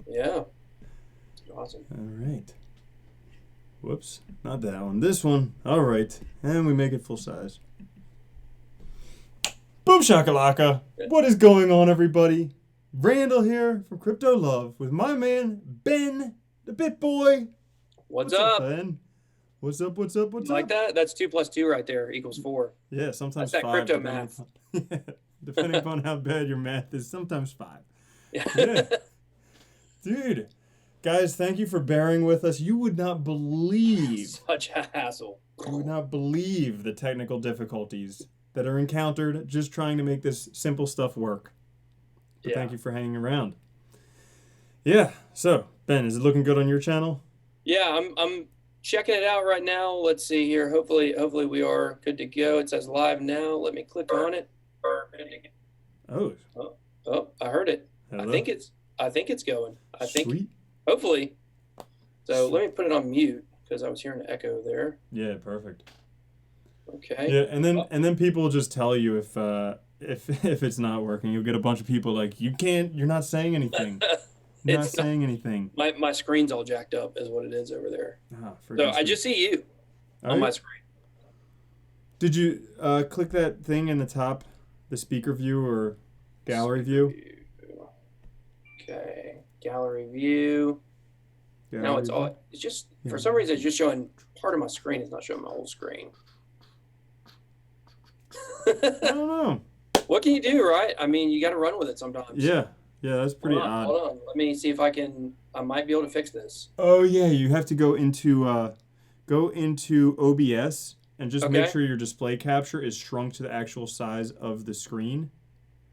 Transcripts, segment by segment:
Yeah. Awesome. All right. Whoops, not that one. This one. All right, and we make it full size. Boom shakalaka! What is going on, everybody? Randall here from Crypto Love with my man Ben, the BitBoy. What's up, up? Ben? What's up? What's up? What's You like up? that? That's 2 plus 2 right there equals 4. Yeah, That's sometimes that five, crypto depending math. upon, depending upon how bad your math is. Sometimes five. Yeah. Yeah, dude. Guys, thank you for bearing with us. You would not believe. Such a hassle. You would not believe the technical difficulties that are encountered just trying to make this simple stuff work. But Yeah. thank you for hanging around. Yeah. So, Ben, is it looking good on your channel? Yeah, I'm checking it out right now. Let's see here. Hopefully we are good to go. It says live now. Let me click on it. Oh, Oh, I heard it. hello. I think it's going. I think Sweet. hopefully. So let me put it on mute because I was hearing an echo there. Yeah, perfect. Okay. Yeah, and then people just tell you if it's not working. You'll get a bunch of people like, you're not saying anything. You're not saying anything. My screen's all jacked up is what it is over there. Ah, So I just see you on my screen. Did you click that thing in the top, the speaker view or gallery view? Okay, gallery view. Now it's all. It's just for some reason it's just showing part of my screen. It's not showing my whole screen. I don't know. What can you do, right? I mean, you got to run with it sometimes. Yeah, that's pretty odd. Hold on. Let me see if I might be able to fix this. Oh yeah, you have to go into OBS and just make sure your display capture is shrunk to the actual size of the screen,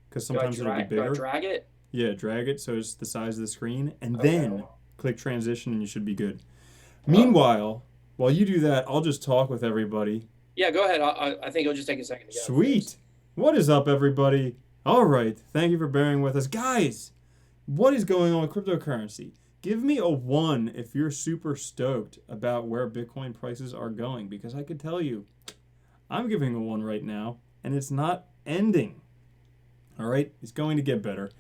because sometimes it'll be bigger. Do I drag it? Yeah, drag it so it's the size of the screen, and then click transition, and you should be good. Meanwhile, while you do that, I'll just talk with everybody. Yeah, go ahead. I think it'll just take a second to go. Sweet. What is up, everybody? All right. Thank you for bearing with us. Guys, what is going on with cryptocurrency? Give me a 1 if you're super stoked about where Bitcoin prices are going, because I could tell you, I'm giving a 1 right now, and it's not ending. All right? It's going to get better.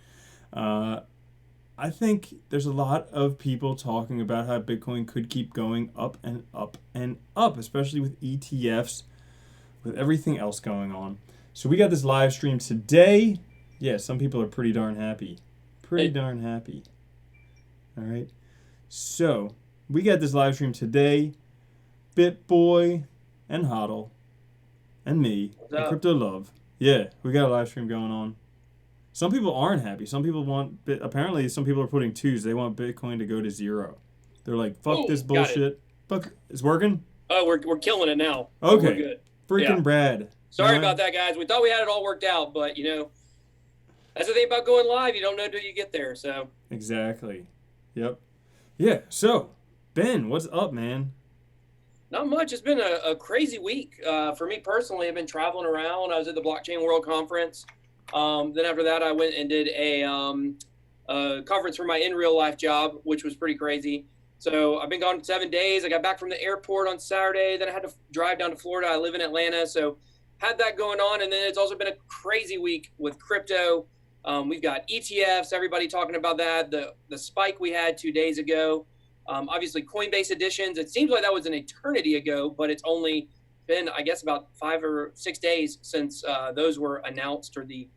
I think there's a lot of people talking about how Bitcoin could keep going up and up and up, especially with ETFs, with everything else going on. So we got this live stream today. Yeah, some people are pretty darn happy. Darn happy. All right. So we got this live stream today. BitBoy and HODL and me and Crypto Love. Yeah, we got a live stream going on. Some people aren't happy. Some people apparently some people are putting 2s. They want Bitcoin to go to 0. They're like, fuck this bullshit. Fuck, it's working? Oh, we're killing it now. Okay. We're good. Freaking Brad. Sorry about that, guys. We thought we had it all worked out, but that's the thing about going live. You don't know until you get there. So exactly. Yep. Yeah. So, Ben, what's up, man? Not much. It's been a crazy week for me personally. I've been traveling around. I was at the Blockchain World Conference. Then after that, I went and did a conference for my in real life job, which was pretty crazy. So I've been gone 7 days. I got back from the airport on Saturday. Then I had to drive down to Florida. I live in Atlanta, so had that going on. And then it's also been a crazy week with crypto. We've got ETFs, everybody talking about that. The spike we had 2 days ago. Obviously, Coinbase additions. It seems like that was an eternity ago, but it's only been, I guess, about 5 or 6 days since those were announced, or the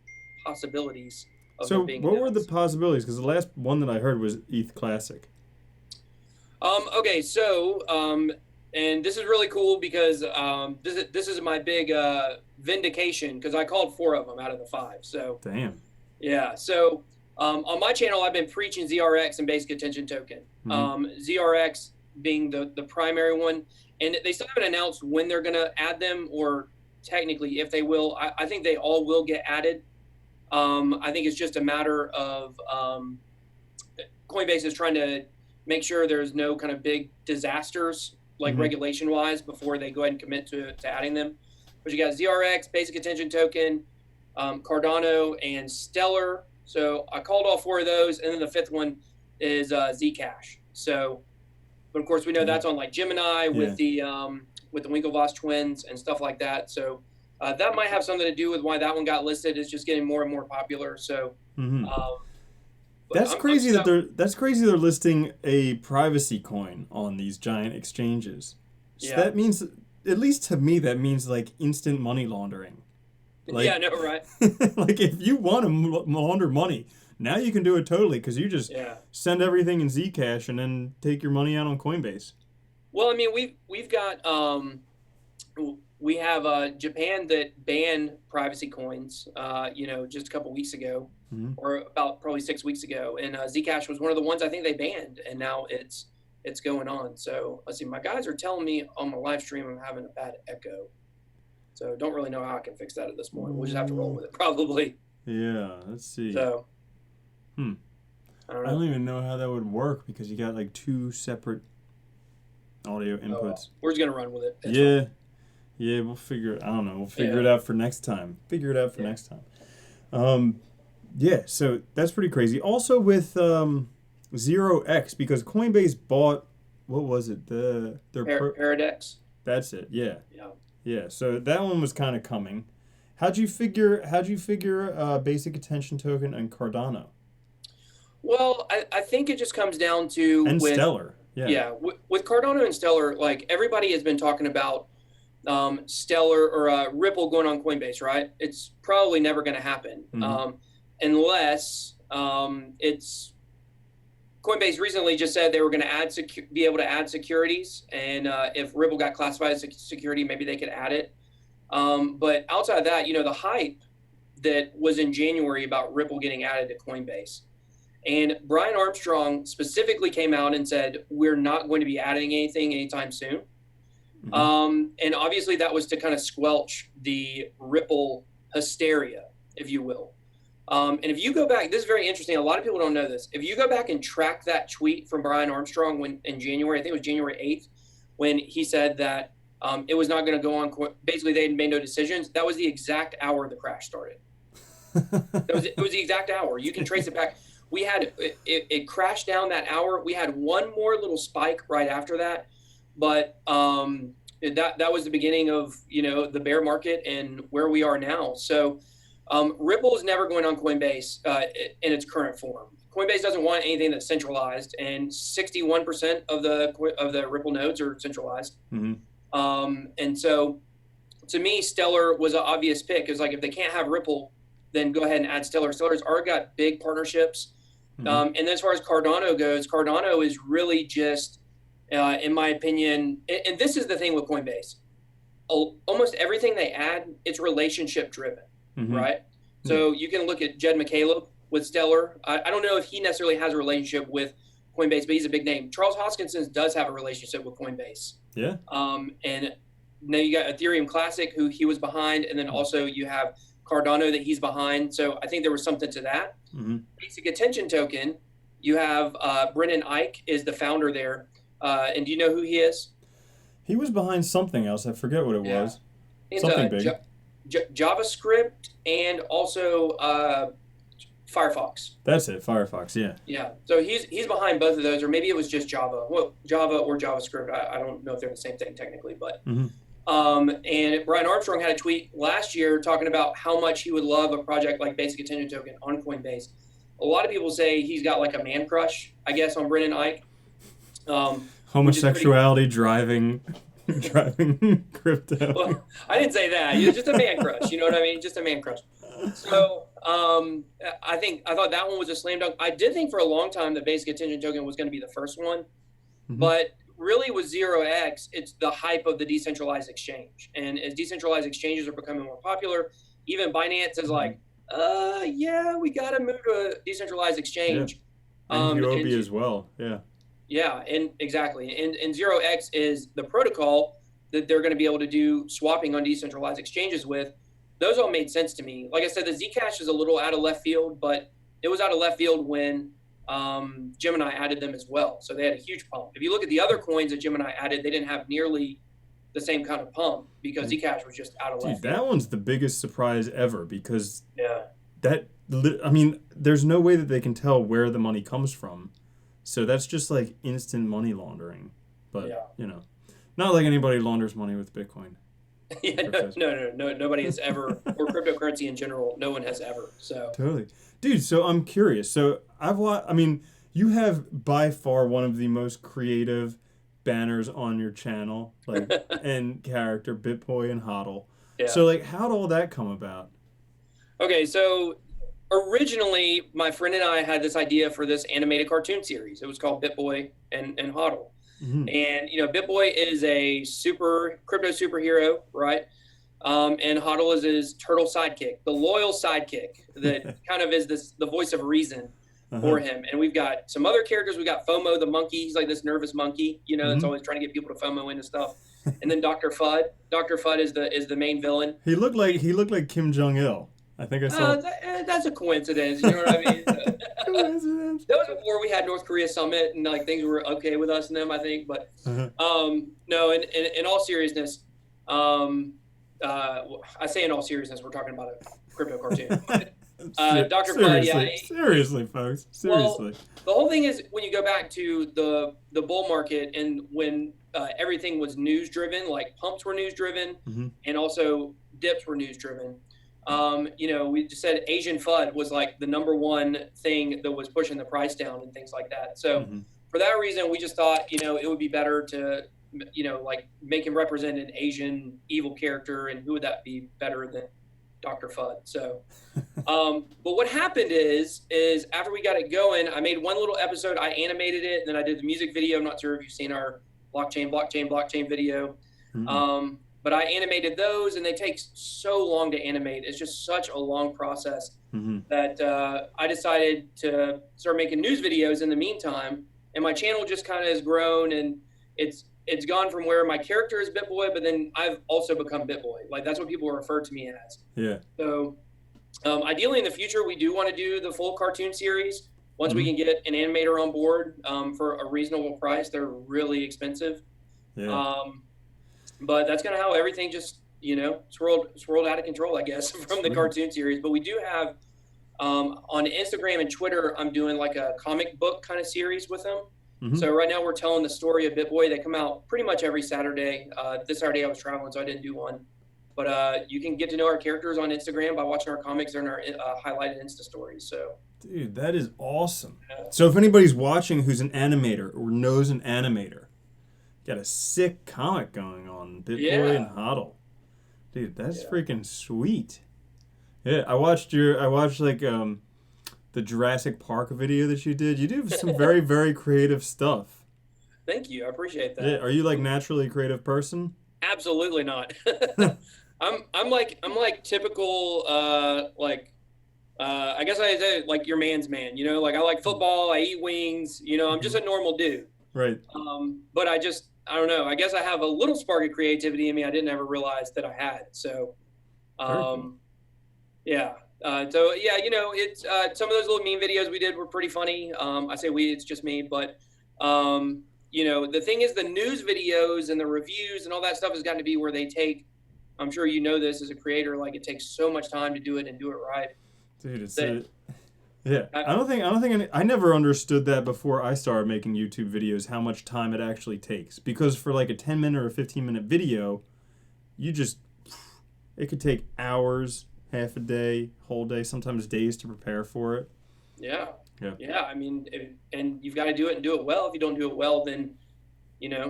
possibilities of them being announced. What were the possibilities? Because the last one that I heard was ETH Classic. Okay, so and this is really cool because this is my big vindication, because I called 4 of them out of the 5. So damn. Yeah. So on my channel, I've been preaching ZRX and basic attention token. ZRX being the primary one, and they still haven't announced when they're going to add them, or technically if they will. I think they all will get added. I think it's just a matter of Coinbase is trying to make sure there's no kind of big disasters, like regulation wise, before they go ahead and commit to adding them. But you got ZRX, basic attention token, Cardano, and Stellar. So I called all 4 of those, and then the 5th one is Zcash. So, but of course we know that's on like Gemini with the Winklevoss twins and stuff like that. So that might have something to do with why that one got listed. It's just getting more and more popular. So But That's crazy they're listing a privacy coin on these giant exchanges. So Yeah. that means, at least to me, that means like instant money laundering. Like, yeah, I know, right? like if you want to launder money, now you can do it totally because you just Yeah. send everything in Zcash and then take your money out on Coinbase. Well, I mean, we've got we have Japan that banned privacy coins, just a couple weeks ago, or about probably 6 weeks ago, and Zcash was one of the ones I think they banned, and now it's going on. So let's see, my guys are telling me on my live stream I'm having a bad echo, so don't really know how I can fix that at this point. We'll just have to roll with it, probably. Yeah, let's see. So, I don't even know how that would work because you got like two separate audio inputs. We're just gonna run with it. It's Yeah. fine. Yeah, we'll figure it. I don't know. We'll figure it out for next time. Next time. Yeah. So that's pretty crazy. Also with 0x, because Coinbase bought, what was it? Paradex. That's it. Yeah. Yeah. Yeah. So that one was kind of coming. How'd you figure basic attention token and Cardano? Well, I think it just comes down to Stellar. Yeah. Yeah. With Cardano and Stellar, like everybody has been talking about Stellar or Ripple going on Coinbase, right? It's probably never going to happen unless it's Coinbase recently just said they were going to be able to add securities, and if Ripple got classified as security, maybe they could add it. But outside of that, the hype that was in January about Ripple getting added to Coinbase. And Brian Armstrong specifically came out and said, we're not going to be adding anything anytime soon. And obviously that was to kind of squelch the Ripple hysteria, if you will. And if you go back, this is very interesting. A lot of people don't know this. If you go back and track that tweet from Brian Armstrong in January, I think it was January 8th, when he said that it was not going to go on. Basically, they made no decisions. That was the exact hour the crash started. It was the exact hour. You can trace it back. We had it crashed down that hour. We had one more little spike right after that, but that was the beginning of the bear market and where we are now. So Ripple is never going on Coinbase in its current form. Coinbase doesn't want anything that's centralized, and 61% of the Ripple nodes are centralized. And so, to me, Stellar was an obvious pick. It's like if they can't have Ripple, then go ahead and add Stellar. Stellar's already got big partnerships. And as far as Cardano goes, Cardano is really just, in my opinion, and this is the thing with Coinbase, almost everything they add, it's relationship driven, right? So you can look at Jed McCaleb with Stellar. I don't know if he necessarily has a relationship with Coinbase, but he's a big name. Charles Hoskinson does have a relationship with Coinbase. Yeah. And now you got Ethereum Classic, who he was behind, and then also you have Cardano that he's behind. So I think there was something to that. Basic attention token, you have Brennan Eich is the founder there. And do you know who he is? He was behind something else. I forget what it was. It's something big. JavaScript and also Firefox. That's it, Firefox, yeah. Yeah, so he's behind both of those, or maybe it was just Java. Well, Java or JavaScript. I don't know if they're the same thing technically, but and Brian Armstrong had a tweet last year talking about how much he would love a project like Basic Attention Token on Coinbase. A lot of people say he's got like a man crush, I guess, on Brennan Eich. Homosexuality driving crypto. Well, I didn't say that. He was just a man crush. You know what I mean? Just a man crush. So I thought that one was a slam dunk. I did think for a long time that Basic Attention Token was going to be the first one, but really with 0x, it's the hype of the decentralized exchange. And as decentralized exchanges are becoming more popular, even Binance is like, yeah, we got to move to a decentralized exchange. Yeah. And Huobi as well. Yeah. Yeah, and exactly. And 0x is the protocol that they're going to be able to do swapping on decentralized exchanges with. Those all made sense to me. Like I said, the Zcash is a little out of left field, but it was out of left field when Gemini added them as well. So they had a huge pump. If you look at the other coins that Gemini added, they didn't have nearly the same kind of pump because Zcash was just out of left field. That one's the biggest surprise ever because there's no way that they can tell where the money comes from. So that's just like instant money laundering. But, not like anybody launders money with Bitcoin. No, nobody has ever, or cryptocurrency in general, no one has ever. So totally. Dude, so I'm curious. So I've watched. I mean, you have by far one of the most creative banners on your channel, like and character, BitBoy and HODL. Yeah. So like, how'd all that come about? Okay, so originally my friend and I had this idea for this animated cartoon series. It was called BitBoy and HODL. Mm-hmm. And BitBoy is a super crypto superhero, right? And HODL is his turtle sidekick, the loyal sidekick that kind of is the voice of reason for him. And we've got some other characters. We got FOMO the monkey. He's like this nervous monkey, that's always trying to get people to FOMO into stuff. And then Dr. Fudd. Dr. Fudd is the main villain. He looked like Kim Jong-il. I think I saw. That's a coincidence. You know what I mean? Coincidence. That was before we had North Korea summit and like things were okay with us and them, I think. But no, in all seriousness, I say in all seriousness, we're talking about a crypto cartoon. Dr. Fudd, yeah. Seriously, folks. Seriously. Well, the whole thing is when you go back to the bull market and when everything was news driven, like pumps were news driven and also dips were news driven. We just said Asian FUD was like the number one thing that was pushing the price down and things like that. So for that reason, we just thought, it would be better to, like make him represent an Asian evil character, and who would that be better than Dr. Fudd? So, but what happened is after we got it going, I made one little episode, I animated it, and then I did the music video. I'm not sure if you've seen our blockchain video. But I animated those, and they take so long to animate. It's just such a long process that I decided to start making news videos in the meantime. And my channel just kind of has grown, and it's gone from where my character is BitBoy, but then I've also become BitBoy. Like that's what people refer to me as. Yeah. So ideally in the future, we do want to do the full cartoon series. Once we can get an animator on board for a reasonable price. They're really expensive. Yeah. But that's kind of how everything just, swirled out of control, I guess, from the cartoon series. But we do have on Instagram and Twitter, I'm doing like a comic book kind of series with them. So right now we're telling the story of BitBoy. They come out pretty much every Saturday. This Saturday I was traveling, so I didn't do one. But you can get to know our characters on Instagram by watching our comics and our highlighted Insta stories. So, dude, that is awesome. Yeah. So if anybody's watching who's an animator or knows an animator, got a sick comic going on, BitBoy and HODL. Dude, that's freaking sweet. Yeah, I watched like the Jurassic Park video that you did. You do some very, very creative stuff. Thank you. I appreciate that. Yeah, are you like naturally a creative person? Absolutely not. I'm like typical I guess I say like your man's man, like I like football, I eat wings, I'm just a normal dude. Right. But I don't know. I guess I have a little spark of creativity in me I didn't ever realize that I had. So yeah. It's some of those little meme videos we did were pretty funny. I say we, it's just me, but the thing is the news videos and the reviews and all that stuff has gotten to be where they take, I'm sure you know this as a creator, like it takes so much time to do it and do it right. Dude, I never understood that before I started making YouTube videos, how much time it actually takes. Because for like a 10-minute or a 15-minute video, it could take hours, half a day, whole day, sometimes days to prepare for it. Yeah. I mean, and you've got to do it and do it well. If you don't do it well, then,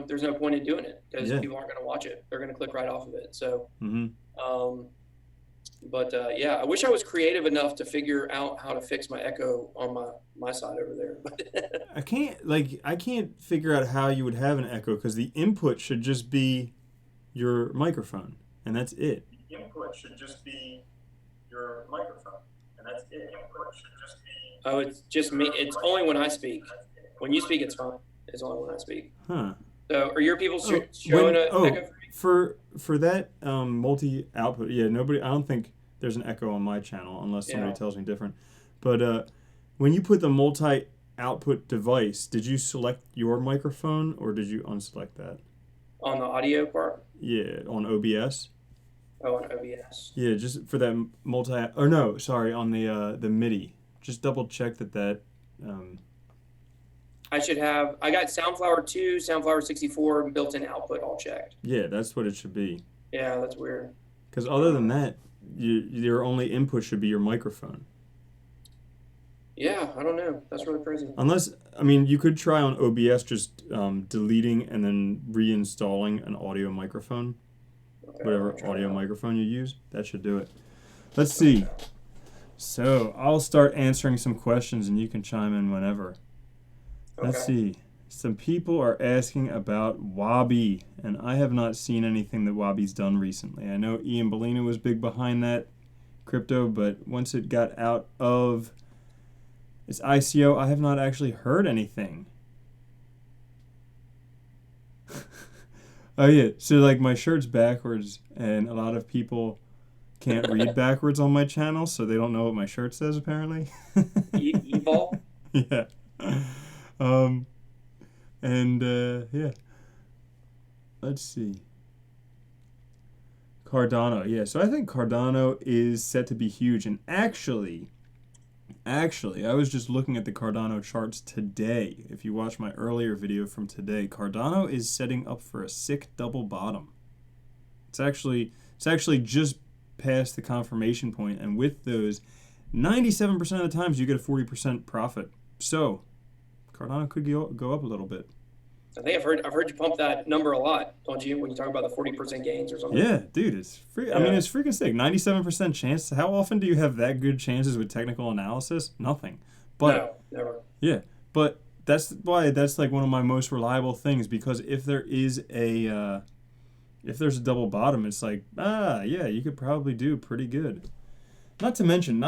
there's no point in doing it because people aren't going to watch it. They're going to click right off of it. So, I wish I was creative enough to figure out how to fix my echo on my side over there. I can't figure out how you would have an echo because the input should just be your microphone, and that's it. The input should just be your microphone, and that's it. Input should just be. Oh, it's just me. It's only when I speak. When you speak, it's fine. It's only when I speak. Huh. So, are your people showing an echo for that multi-output? Yeah, nobody. I don't think there's an echo on my channel unless somebody tells me different. But when you put the multi-output device, did you select your microphone or did you unselect that? On the audio part? Yeah, on OBS. Oh, on OBS. Yeah, just for that on the MIDI. Just double check that. I got Soundflower 2, Soundflower 64, and built-in output all checked. Yeah, that's what it should be. Yeah, that's weird. Because other than that, your only input should be your microphone. Yeah, I don't know. That's really crazy. Unless, I mean, you could try on OBS just deleting and then reinstalling an audio microphone. Okay, Whatever I'll try audio it out. microphone you use, that should do it. Let's see. So I'll start answering some questions and you can chime in whenever. Let's Okay. see. Some people are asking about Wabi, and I have not seen anything that Wabi's done recently. I know Ian Bellina was big behind that crypto, but once it got out of its ICO, I have not actually heard anything. Oh yeah, so like my shirt's backwards, and a lot of people can't read backwards on my channel, so they don't know what my shirt says apparently. Evol? Yeah. Um, and yeah. Let's see. Cardano, yeah. So I think Cardano is set to be huge, and actually, I was just looking at the Cardano charts today. If you watch my earlier video from today, Cardano is setting up for a sick double bottom. It's actually just past the confirmation point, and with those, 97% of the times you get a 40% profit. So Cardano could go up a little bit. I think I've heard you pump that number a lot, don't you? When you talk about the 40% gains or something. Yeah, dude, it's free. I mean, it's freaking sick. 97% chance. How often do you have that good chances with technical analysis? Nothing. But No, never. yeah, but that's why that's like one of my most reliable things, because if there's a double bottom, it's like, yeah, you could probably do pretty good. Not to mention,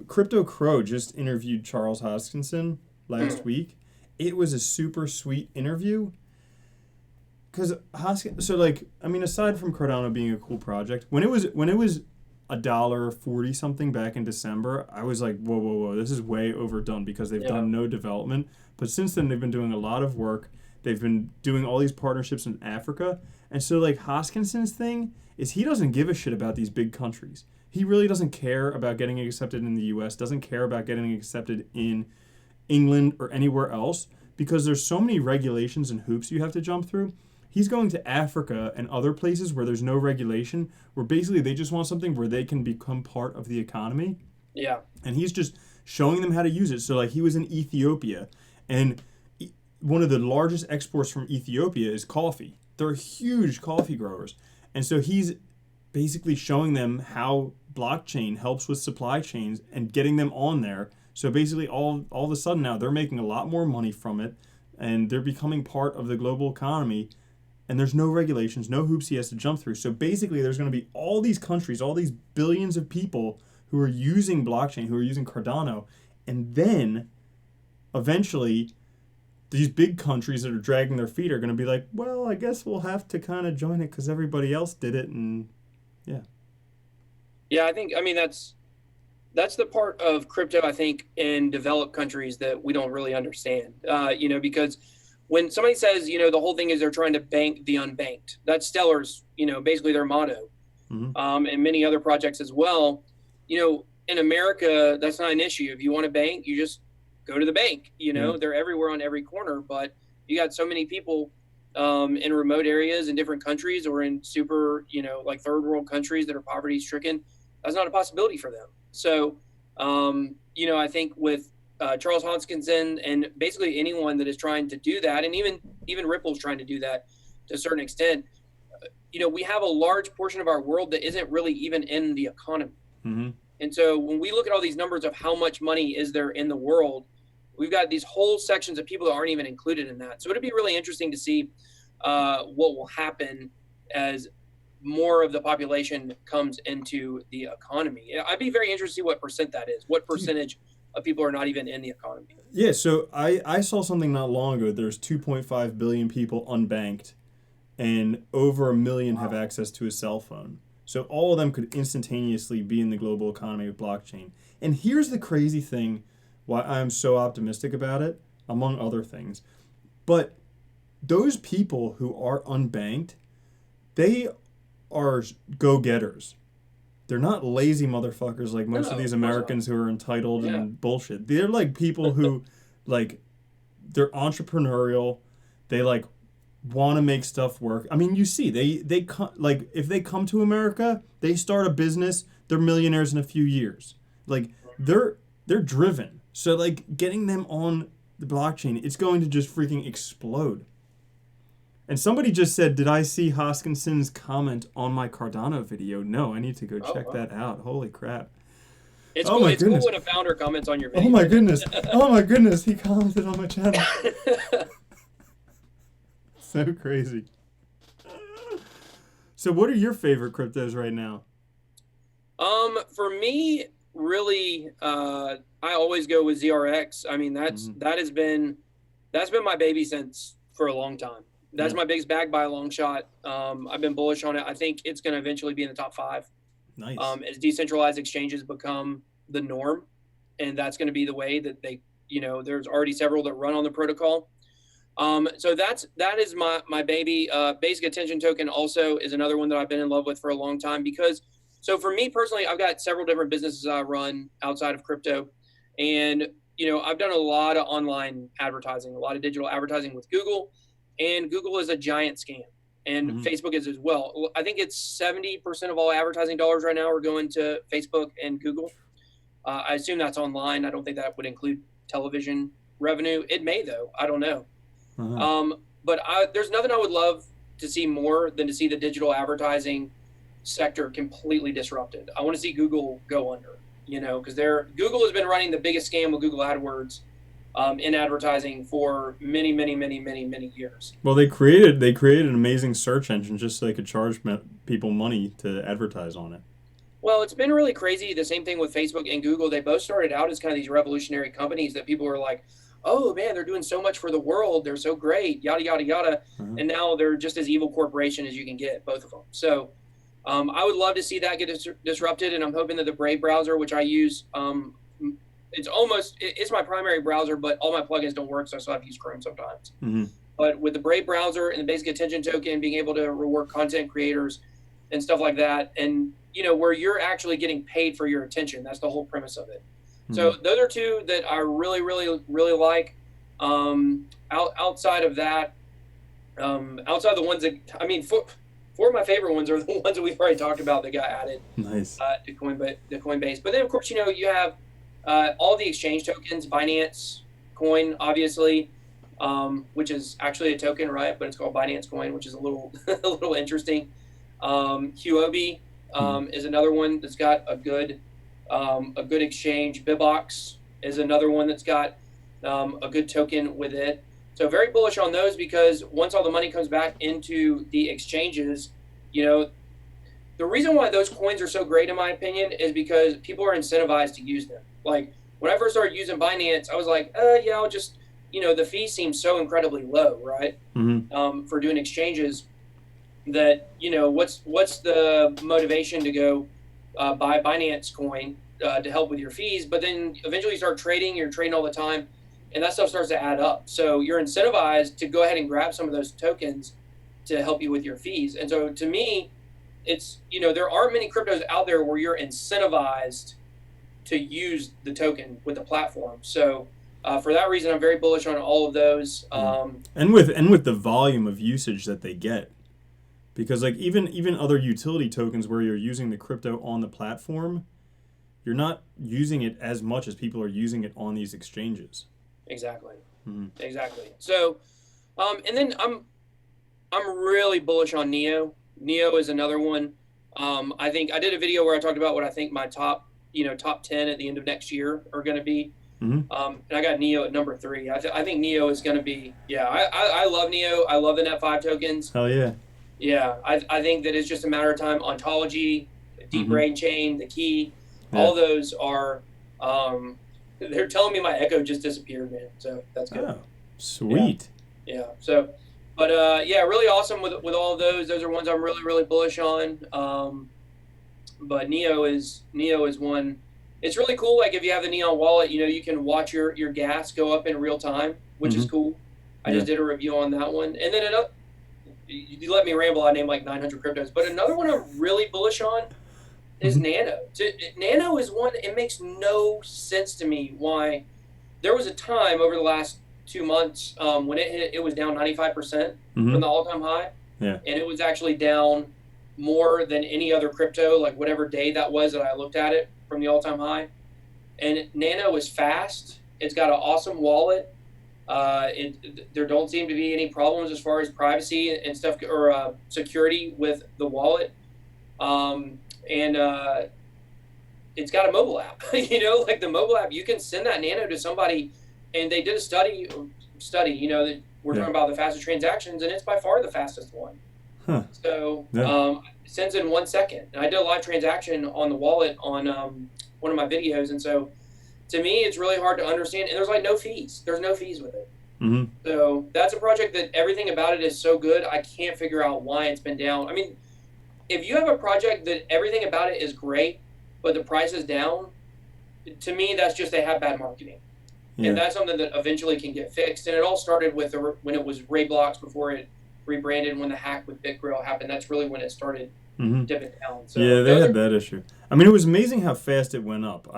Crypto Crow just interviewed Charles Hoskinson last week. It was a super sweet interview. Because aside from Cardano being a cool project, when it was $1.40 something back in December, I was like, whoa, this is way overdone because they've done no development. But since then, they've been doing a lot of work. They've been doing all these partnerships in Africa. And so, like, Hoskinson's thing is he doesn't give a shit about these big countries. He really doesn't care about getting accepted in the U.S., doesn't care about getting accepted in England or anywhere else, because there's so many regulations and hoops you have to jump through. He's going to Africa and other places where there's no regulation, where basically they just want something where they can become part of the economy. Yeah. And he's just showing them how to use it. So like he was in Ethiopia, and one of the largest exports from Ethiopia is coffee. They're huge coffee growers. And so he's basically showing them how blockchain helps with supply chains and getting them on there. So basically all of a sudden now they're making a lot more money from it, and they're becoming part of the global economy, and there's no regulations, no hoops he has to jump through. So basically there's going to be all these countries, all these billions of people who are using blockchain, who are using Cardano, and then eventually these big countries that are dragging their feet are going to be like, well, I guess we'll have to kind of join it because everybody else did it, and yeah. Yeah, I mean, that's the part of crypto, I think, in developed countries that we don't really understand, because when somebody says, the whole thing is they're trying to bank the unbanked, that's Stellar's, basically their motto, and many other projects as well. In America, that's not an issue. If you want a bank, you just go to the bank. They're everywhere on every corner, but you got so many people in remote areas in different countries or in super, like third world countries that are poverty stricken. That's not a possibility for them. So, I think with Charles Hoskinson and basically anyone that is trying to do that, and even Ripple's trying to do that to a certain extent, we have a large portion of our world that isn't really even in the economy. Mm-hmm. And so when we look at all these numbers of how much money is there in the world, we've got these whole sections of people that aren't even included in that. So it'd be really interesting to see what will happen as more of the population comes into the economy. I'd be very interested to see what percent that is. What percentage of people are not even in the economy? Yeah, so I saw something not long ago. There's 2.5 billion people unbanked, and over 1 million have access to a cell phone. So all of them could instantaneously be in the global economy with blockchain. And here's the crazy thing, why I'm so optimistic about it, among other things. But those people who are unbanked, they are go-getters. They're not lazy motherfuckers like most of these Americans who are entitled and bullshit. They're like people who, like, they're entrepreneurial. They like want to make stuff work. I mean, you see, they like if they come to America, they start a business. They're millionaires in a few years. Like they're driven. So like getting them on the blockchain, it's going to just freaking explode. And somebody just said, did I see Hoskinson's comment on my Cardano video? No, I need to go check that out. Holy crap. It's cool. It's cool when a founder comments on your video. Oh my goodness. Oh my goodness. He commented on my channel. So crazy. So what are your favorite cryptos right now? For me, really, I always go with ZRX. I mean, that has been my baby since for a long time. That's my biggest bag by a long shot. I've been bullish on it. I think it's going to eventually be in the top 5. Nice. As decentralized exchanges become the norm, and that's going to be the way that they, there's already several that run on the protocol. So that is my baby. Basic attention token also is another one that I've been in love with for a long time because, so for me personally, I've got several different businesses I run outside of crypto, and I've done a lot of online advertising, a lot of digital advertising with Google, and Google is a giant scam, and Facebook is as well. I think it's 70% of all advertising dollars right now are going to Facebook and Google. I assume that's online. I don't think that would include television revenue. It may though. I don't know. But there's nothing I would love to see more than to see the digital advertising sector completely disrupted. I want to see Google go under, because Google has been running the biggest scam with Google AdWords in advertising for many, many, many, many, many years. Well, they created an amazing search engine just so they could charge people money to advertise on it. Well, it's been really crazy. The same thing with Facebook and Google. They both started out as kind of these revolutionary companies that people were like, oh man, they're doing so much for the world. They're so great, yada, yada, yada. And now they're just as evil corporation as you can get, both of them. So I would love to see that get disrupted. And I'm hoping that the Brave browser, which I use, it's my primary browser, but all my plugins don't work. So I still have to use Chrome sometimes. But with the Brave browser and the basic attention token, being able to reward content creators and stuff like that. And, where you're actually getting paid for your attention. That's the whole premise of it. So those are two that I really, really, really like. Outside of that, outside of the ones that, four of my favorite ones are the ones that we've already talked about that got added. Nice. To Coinbase. But then, of course, you have all the exchange tokens, Binance Coin, obviously, which is actually a token, right? But it's called Binance Coin, which is a little a little interesting. Huobi is another one that's got a good exchange. Bibox is another one that's got a good token with it. So very bullish on those because once all the money comes back into the exchanges, the reason why those coins are so great, in my opinion, is because people are incentivized to use them. Like when I first started using Binance, I was like, I'll just, the fee seems so incredibly low, right? For doing exchanges that, what's the motivation to go buy Binance Coin to help with your fees? But then eventually you start trading, you're trading all the time, and that stuff starts to add up. So you're incentivized to go ahead and grab some of those tokens to help you with your fees. And so to me, it's, there aren't many cryptos out there where you're incentivized to use the token with the platform. So for that reason, I'm very bullish on all of those. And with the volume of usage that they get. Because like even other utility tokens where you're using the crypto on the platform, you're not using it as much as people are using it on these exchanges. Exactly. Exactly. So, and then I'm really bullish on Neo. Neo is another one. I think I did a video where I talked about what I think my top 10 at the end of next year are going to be. And I got Neo at number 3. I think Neo is going to be, I love Neo. I love the Net5 tokens. Hell yeah. Yeah, I think that it's just a matter of time. Ontology, Deep Brain Chain, the Key, all those are, they're telling me my Echo just disappeared, man. So that's good. Oh, sweet. Yeah. So, but really awesome with all of those. Those are ones I'm really, really bullish on. But Neo is one. It's really cool. Like if you have the Neon wallet, you can watch your gas go up in real time, which is cool. I just did a review on that one. And then another, you let me ramble. I named like 900 cryptos, but another one I'm really bullish on is Nano. Nano is one. It makes no sense to me why. There was a time over the last 2 months when it was down 95% from the all-time high, and it was actually down more than any other crypto, like whatever day that was that I looked at it from the all-time high. and Nano is fast. It's got an awesome wallet. There don't seem to be any problems as far as privacy and stuff or security with the wallet. It's got a mobile app. Like the mobile app, you can send that Nano to somebody, and they did a study. That we're talking about the fastest transactions, and it's by far the fastest one. Huh. So Yeah. it sends in 1 second. And I did a live transaction on the wallet on one of my videos, and so to me, it's really hard to understand. And there's like no fees. There's no fees with it. Mm-hmm. So that's a project that everything about it is so good. I can't figure out why it's been down. I mean, if you have a project that everything about it is great, but the price is down, to me, that's just they have bad marketing. Yeah. And that's something that eventually can get fixed. And it all started with when it was Rayblocks before it rebranded, when the hack with BitGrill happened. That's really when it started dipping down. So yeah, they had that issue. I mean, it was amazing how fast it went up.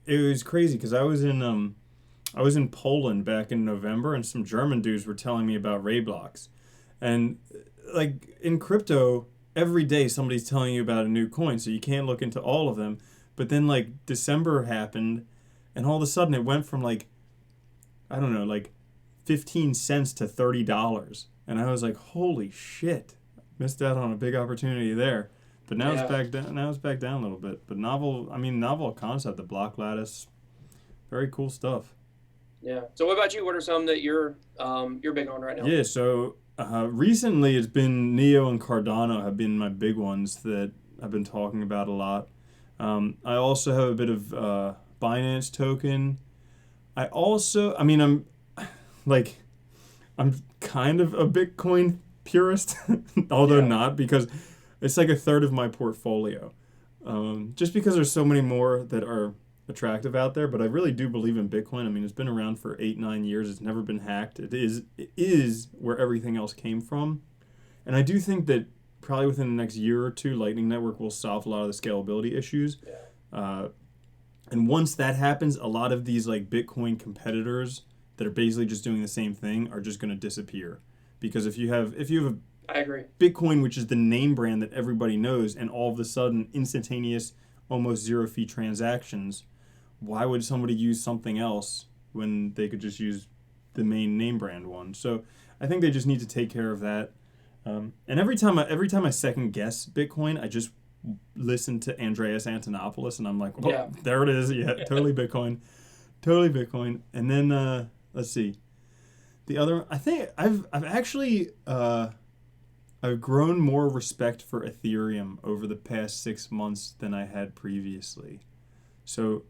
It was crazy because I was in Poland back in November, and some German dudes were telling me about Rayblocks. And like in crypto, every day somebody's telling you about a new coin, so you can't look into all of them. But then like December happened, and all of a sudden it went from like, I don't know, like 15 cents to $30. And I was like, holy shit, missed out on a big opportunity there. But now it's back down. Now it's back down a little bit. But novel concept, the block lattice, very cool stuff. Yeah. So what about you? What are some that you're big on right now? Yeah. So recently, it's been Neo and Cardano have been my big ones that I've been talking about a lot. I also have a bit of Binance token. I'm kind of a Bitcoin purist, although not, because it's like a third of my portfolio. Just because there's so many more that are attractive out there, but I really do believe in Bitcoin. I mean, it's been around for 8-9 years. It's never been hacked. It is where everything else came from. And I do think that probably within the next year or two, Lightning Network will solve a lot of the scalability issues. And once that happens, a lot of these like Bitcoin competitors that are basically just doing the same thing are just going to disappear. Because if you have I agree. Bitcoin, which is the name brand that everybody knows, and all of a sudden instantaneous, almost zero fee transactions, why would somebody use something else when they could just use the main name brand one? So I think they just need to take care of that. And every time I second guess Bitcoin, I just listen to Andreas Antonopoulos, and I'm like, well, there it is. Yeah, totally Bitcoin. Totally Bitcoin. And then, let's see. The other, I think I've actually, I've grown more respect for Ethereum over the past 6 months than I had previously. So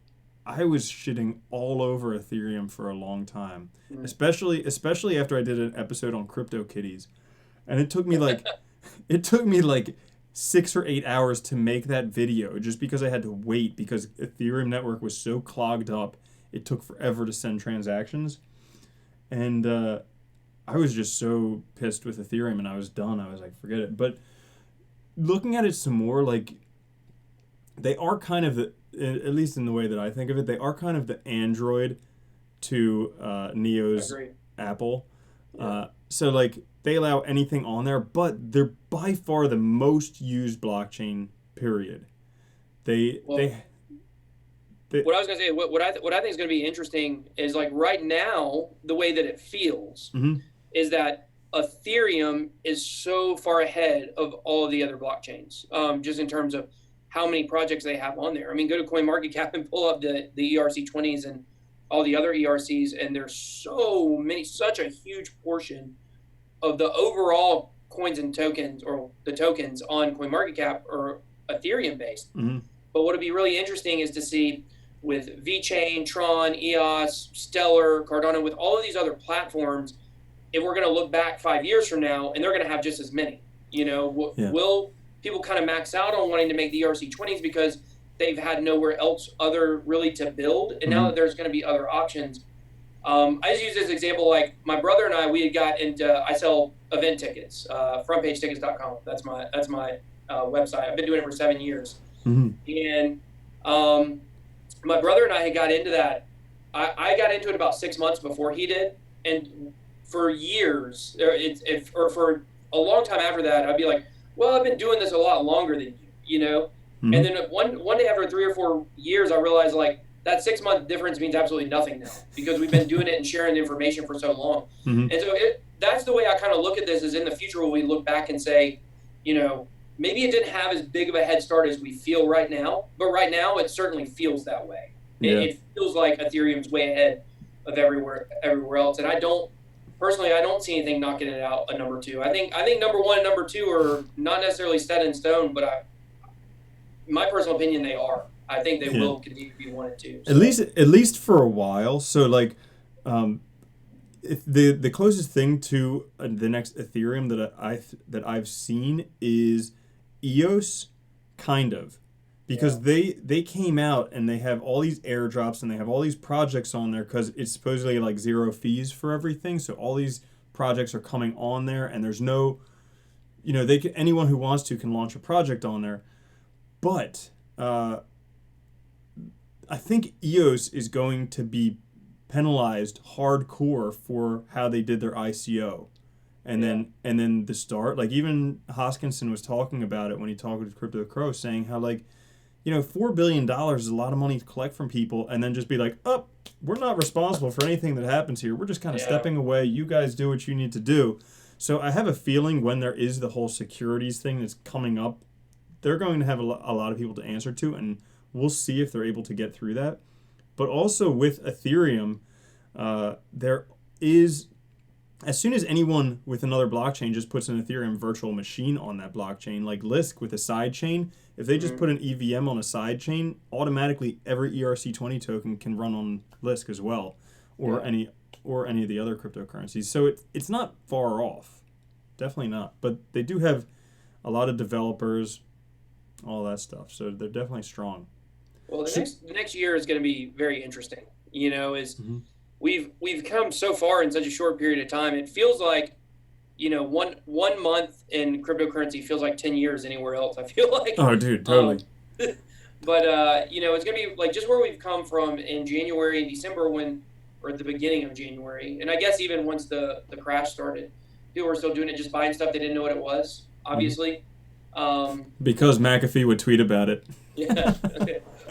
I was shitting all over Ethereum for a long time, especially after I did an episode on CryptoKitties. And it took me like 6 or 8 hours to make that video, just because I had to wait, because Ethereum network was so clogged up. It took forever to send transactions. And I was just so pissed with Ethereum, and I was done. I was like, forget it. But looking at it some more, like, they are kind of, at least in the way that I think of it, they are kind of the Android to Neo's Apple. So, like, they allow anything on there, but they're by far the most used blockchain, period. What I was gonna say, what I think is gonna be interesting is, like, right now, the way that it feels is that Ethereum is so far ahead of all of the other blockchains, just in terms of how many projects they have on there. I mean, go to CoinMarketCap and pull up the ERC20s and all the other ERCs, and there's so many, such a huge portion of the overall coins and tokens, or the tokens on CoinMarketCap, are Ethereum based. But what would be really interesting is to see with VeChain, Tron, EOS, Stellar, Cardano, with all of these other platforms, if we're going to look back 5 years from now and they're going to have just as many, will people kind of max out on wanting to make the ERC20s because they've had nowhere else other really to build? And now that there's going to be other options, I just use this example, like my brother and I, we had got into, I sell event tickets, frontpagetickets.com. That's my website. I've been doing it for 7 years. And my brother and I had got into that. I got into it about 6 months before he did. And for years, or for a long time after that, I'd be like, well, I've been doing this a lot longer than you, And then one day after 3 or 4 years, I realized, like, that 6-month difference means absolutely nothing now because we've been doing it and sharing the information for so long. Mm-hmm. And so that's the way I kind of look at this, is in the future will we look back and say, maybe it didn't have as big of a head start as we feel right now, but right now it certainly feels that way. Yeah. It feels like Ethereum's way ahead of everywhere else. And I don't see anything knocking it out a number 2. I think number 1 and number 2 are not necessarily set in stone, but in my personal opinion, they are. I think they will continue to be 1 and 2. So. At least for a while. So like, if the closest thing to the next Ethereum that I've seen is EOS, kind of, because they came out and they have all these airdrops and they have all these projects on there because it's supposedly like 0 fees for everything. So all these projects are coming on there, and there's no, anyone who wants to can launch a project on there, but I think EOS is going to be penalized hardcore for how they did their ICO. And then the start, like even Hoskinson was talking about it when he talked with Crypto Crow, saying how like, $4 billion is a lot of money to collect from people, and then just be like, we're not responsible for anything that happens here. We're just kind of stepping away. You guys do what you need to do. So I have a feeling when there is the whole securities thing that's coming up, they're going to have a lot of people to answer to, and we'll see if they're able to get through that. But also with Ethereum, there is, as soon as anyone with another blockchain just puts an Ethereum virtual machine on that blockchain, like Lisk with a side chain, if they just put an EVM on a side chain, automatically every ERC20 token can run on Lisk as well, or any of the other cryptocurrencies. So it's not far off, definitely not. But they do have a lot of developers, all that stuff. So they're definitely strong. Well, the next year is going to be very interesting. We've come so far in such a short period of time. It feels like, one month in cryptocurrency feels like 10 years anywhere else. I feel like. Oh, dude, totally. But it's going to be like just where we've come from in January and December or at the beginning of January, and I guess even once the crash started, people were still doing it, just buying stuff they didn't know what it was. Obviously. Because McAfee would tweet about it. Yeah.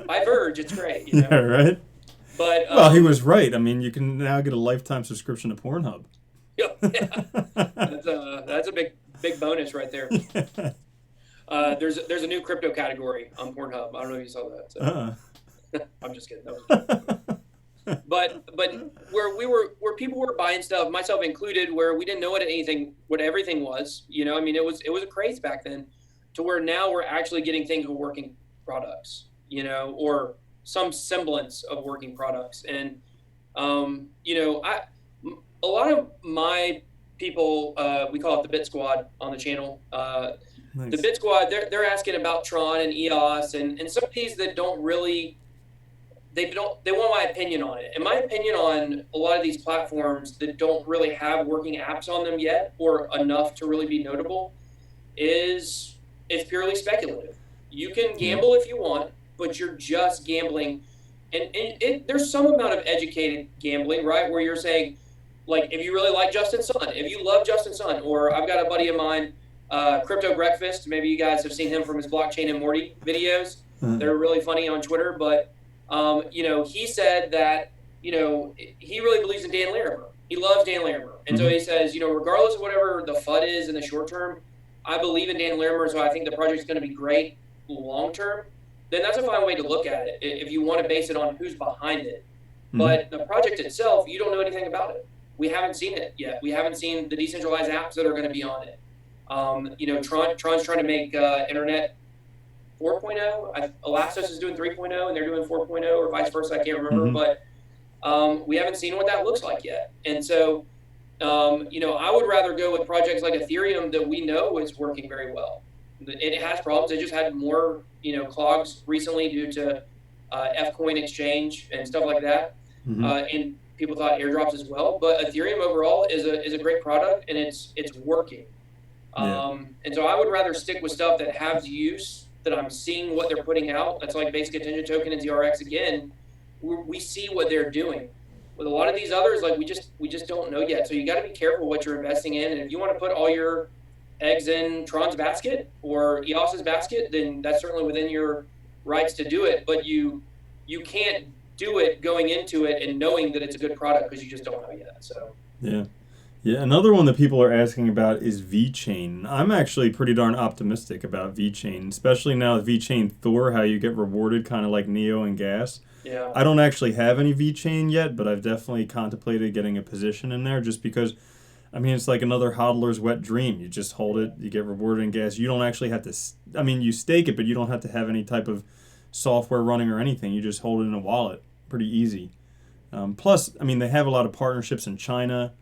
By Purge, it's great. Yeah, right. But he was right. I mean, you can now get a lifetime subscription to Pornhub. Yeah, that's a big bonus right there. There's a new crypto category on Pornhub. I don't know if you saw that. So. I'm just kidding. But where people were buying stuff, myself included, where we didn't know what everything was. It was a craze back then, to where now we're actually getting things with working products. Or some semblance of working products. And, a lot of my people, we call it the Bit Squad on the channel. Nice. The Bit Squad, they're asking about Tron and EOS and some of these that don't really, they want my opinion on it. And my opinion on a lot of these platforms that don't really have working apps on them yet, or enough to really be notable, is it's purely speculative. You can gamble if you want, but you're just gambling. And there's some amount of educated gambling, right? Where you're saying, like, if you really like Justin Sun, if you love Justin Sun, or I've got a buddy of mine, Crypto Breakfast, maybe you guys have seen him from his Blockchain and Morty videos. They're really funny on Twitter, but, he said that, he really believes in Dan Larimer. He loves Dan Larimer. And so he says, regardless of whatever the FUD is in the short term, I believe in Dan Larimer, so I think the project's going to be great long term. Then that's a fine way to look at it if you want to base it on who's behind it. But the project itself, you don't know anything about it. We haven't seen it yet. We haven't seen the decentralized apps that are going to be on it. Tron's trying to make internet 4.0. Elastos is doing 3.0, and they're doing 4.0, or vice versa. I can't remember. But we haven't seen what that looks like yet. And so, I would rather go with projects like Ethereum that we know is working very well. It has problems. It just had more, clogs recently due to F-Coin exchange and stuff like that. And people thought airdrops as well. But Ethereum overall is a great product, and it's working. And so I would rather stick with stuff that has use, that I'm seeing what they're putting out. That's like Basic Attention Token and ZRX again. We see what they're doing. With a lot of these others, like we just don't know yet. So you got to be careful what you're investing in. And if you want to put all your eggs in Tron's basket or EOS's basket, then that's certainly within your rights to do it. But you can't do it going into it and knowing that it's a good product because you just don't know yet. So Yeah. Yeah, another one that people are asking about is VeChain. I'm actually pretty darn optimistic about VeChain, especially now with VeChain Thor, how you get rewarded kind of like Neo and Gas. yeah, I don't actually have any VeChain yet, but I've definitely contemplated getting a position in there just because, I mean, it's like another hodler's wet dream. You just hold it, you get rewarded in gas. You don't actually have to, I mean, you stake it, but you don't have to have any type of software running or anything. You just hold it in a wallet. Pretty easy. Plus, I mean, they have a lot of partnerships in China.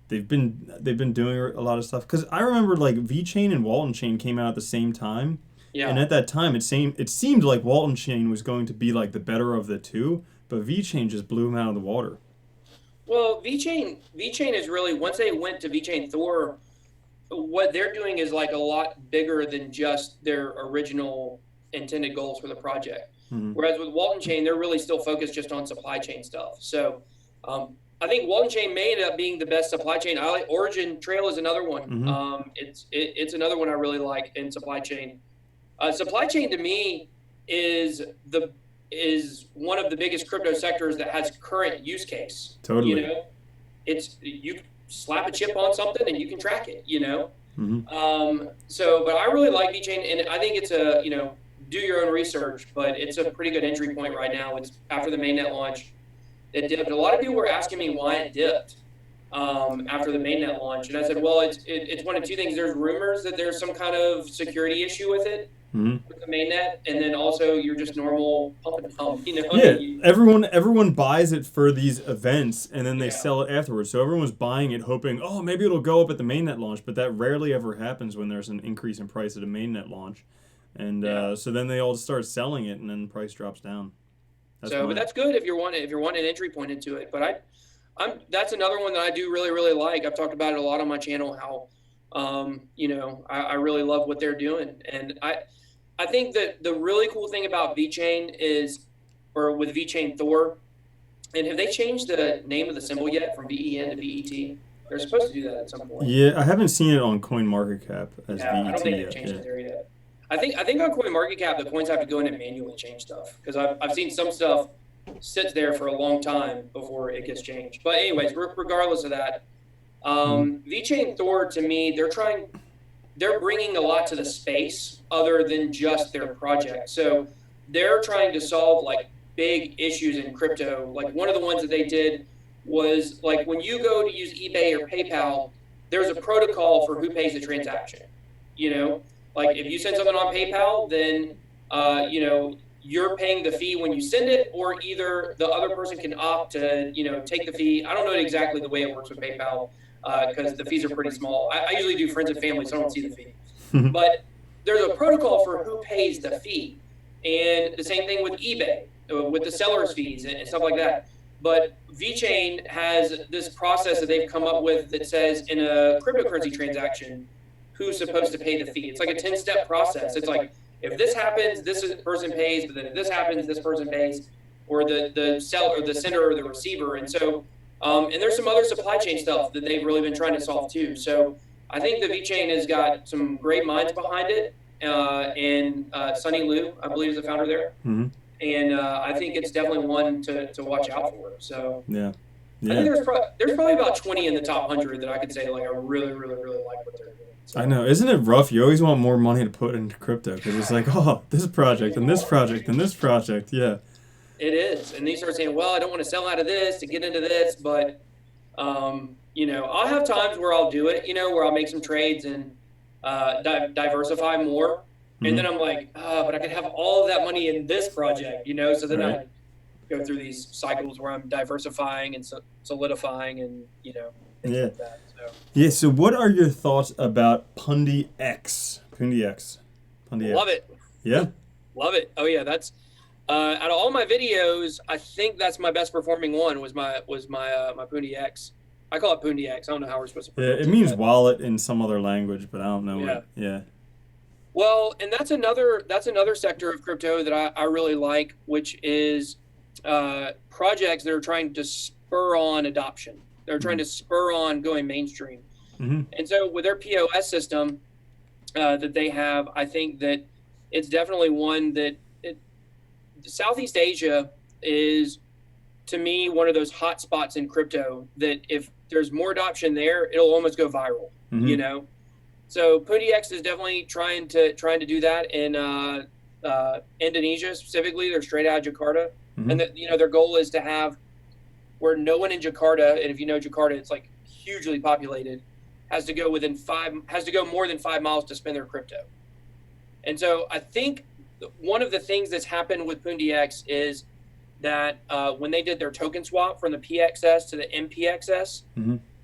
They've been doing a lot of stuff. Because I remember, like, VeChain and Walton Chain came out at the same time. yeah. And at that time, it seemed like Walton Chain was going to be, like, the better of the two. But VeChain just blew them out of the water. Well, VeChain is really, once they went to VeChain Thor, what they're doing is like a lot bigger than just their original intended goals for the project. Mm-hmm. Whereas with Walton Chain, they're really still focused just on supply chain stuff. So I think Walton Chain may end up being the best supply chain. I like Origin Trail is another one. Mm-hmm. It's another one I really like in supply chain. Supply chain to me is one of the biggest crypto sectors that has current use case. Totally. You know, you slap a chip on something and you can track it. You know. Mm-hmm. But I really like VeChain, and I think it's do your own research, but it's a pretty good entry point right now. It's after the mainnet launch. It dipped. A lot of people were asking me why it dipped after the mainnet launch, and I said, well, it's one of two things. There's rumors that there's some kind of security issue with it, Mm-hmm. with the mainnet, and then also you're just normal pump and dump. You know? Yeah, everyone buys it for these events, and then they Yeah. sell it afterwards. So everyone's buying it, hoping, oh, maybe it'll go up at the mainnet launch, but that rarely ever happens when there's an increase in price at a mainnet launch. And so then they all start selling it, and then the price drops down. But that's good if you're wanting an entry point into it. But that's another one that I do really, really like. I've talked about it a lot on my channel. How I really love what they're doing, and I think that the really cool thing about VeChain with VeChain Thor, and have they changed the name of the symbol yet from VEN to VET? They're supposed to do that at some point. Yeah, I haven't seen it on CoinMarketCap as VET I don't think they've yet. changed it there yet. I think on CoinMarketCap the coins have to go in and manually change stuff, because I've seen some stuff sits there for a long time before it gets changed. But anyways, regardless of that, VeChain Thor, to me, they're bringing a lot to the space other than just their project. So they're trying to solve like big issues in crypto. Like one of the ones that they did was like when you go to use eBay or PayPal, there's a protocol for who pays the transaction. You know, like if you send something on PayPal, then you're paying the fee when you send it, or either the other person can opt to take the fee. I don't know exactly the way it works with PayPal, because the fees are pretty small. I usually do friends and family, so I don't see the fee. But there's a protocol for who pays the fee. And the same thing with eBay, with the seller's fees and stuff like that. But VeChain has this process that they've come up with that says in a cryptocurrency transaction, who's supposed to pay the fee. It's like a 10-step process. It's like, if this happens, this person pays, but then if this happens, this person pays, or the seller, or the sender, or the receiver. And so, and there's some other supply chain stuff that they've really been trying to solve too. So I think the VeChain has got some great minds behind it, and Sunny Liu, I believe, is the founder there. Mm-hmm. And I think it's definitely one to watch out for. So yeah. I think there's probably about 20 in the top 100 that I could say like I really, really, really like what they're doing. So. I know. Isn't it rough? You always want more money to put into crypto because it's like, oh, this project and this project and this project. Yeah. It is. And they start saying, well, I don't want to sell out of this to get into this. But, I'll have times where I'll do it, where I'll make some trades and diversify more. Mm-hmm. And then I'm like, but I could have all of that money in this project, So then I go through these cycles where I'm diversifying and solidifying and, things like that. Yeah, so what are your thoughts about Pundi X? Love it. Yeah? Love it. Oh, yeah, that's out of all my videos, I think that's my best performing one was my Pundi X. I call it Pundi X. I don't know how we're supposed to pronounce it. Yeah, it means wallet in some other language, but I don't know what. Yeah. Well, and that's another sector of crypto that I really like, which is projects that are trying to spur on adoption. They're trying to spur on going mainstream. Mm-hmm. And so with their POS system that they have, I think that it's definitely one that Southeast Asia is, to me, one of those hot spots in crypto that if there's more adoption there, it'll almost go viral, you know? So PundiX is definitely trying to do that in Indonesia specifically. They're straight out of Jakarta. And that, you know, their goal is to have where no one in Jakarta, and if you know Jakarta, it's like hugely populated, has to go more than 5 miles to spend their crypto. And so I think one of the things that's happened with PundiX is that when they did their token swap from the PXS to the MPXS,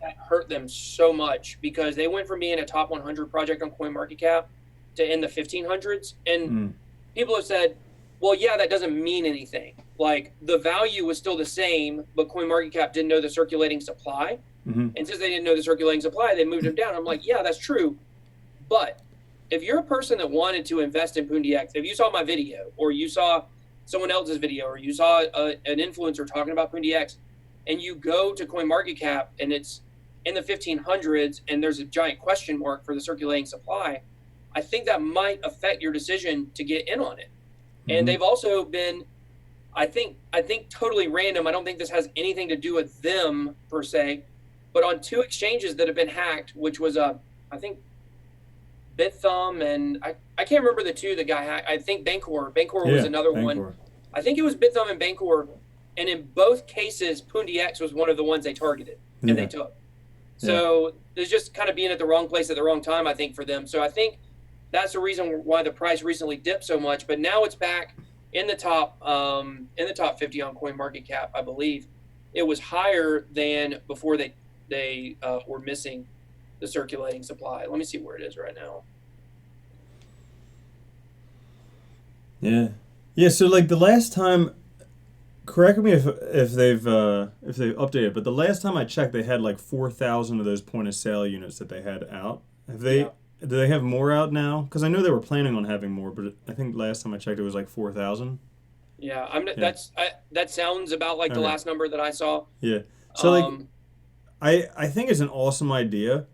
that hurt them so much because they went from being a top 100 project on CoinMarketCap to in the 1500s. And people have said, well, yeah, that doesn't mean anything. Like, the value was still the same, but CoinMarketCap didn't know the circulating supply. And since they didn't know the circulating supply, they moved them down. I'm like, yeah, that's true. But if you're a person that wanted to invest in PundiX, if you saw my video or you saw someone else's video or you saw an influencer talking about PundiX and you go to CoinMarketCap and it's in the 1500s and there's a giant question mark for the circulating supply, I think that might affect your decision to get in on it. And they've also been, I think totally random. I don't think this has anything to do with them per se, but on 2 exchanges that have been hacked, which was I think BitThumb and I can't remember the 2 that got hacked. I think Bancor was another one. I think it was BitThumb and Bancor, and in both cases, PundiX was one of the ones they targeted and they took. So there's just kind of being at the wrong place at the wrong time, I think, for them. So I think that's the reason why the price recently dipped so much. But now it's back in the top 50 on CoinMarketCap, I believe. It was higher than before they were missing the circulating supply. Let me see where it is right now. Yeah. So like the last time, correct me if they've updated, but the last time I checked, they had like 4,000 of those point of sale units that they had out. Have they? Yeah. Do they have more out now? Because I know they were planning on having more, but I think last time I checked, it was like 4,000. Yeah, that sounds about like the last number that I saw. Yeah. So I think it's an awesome idea,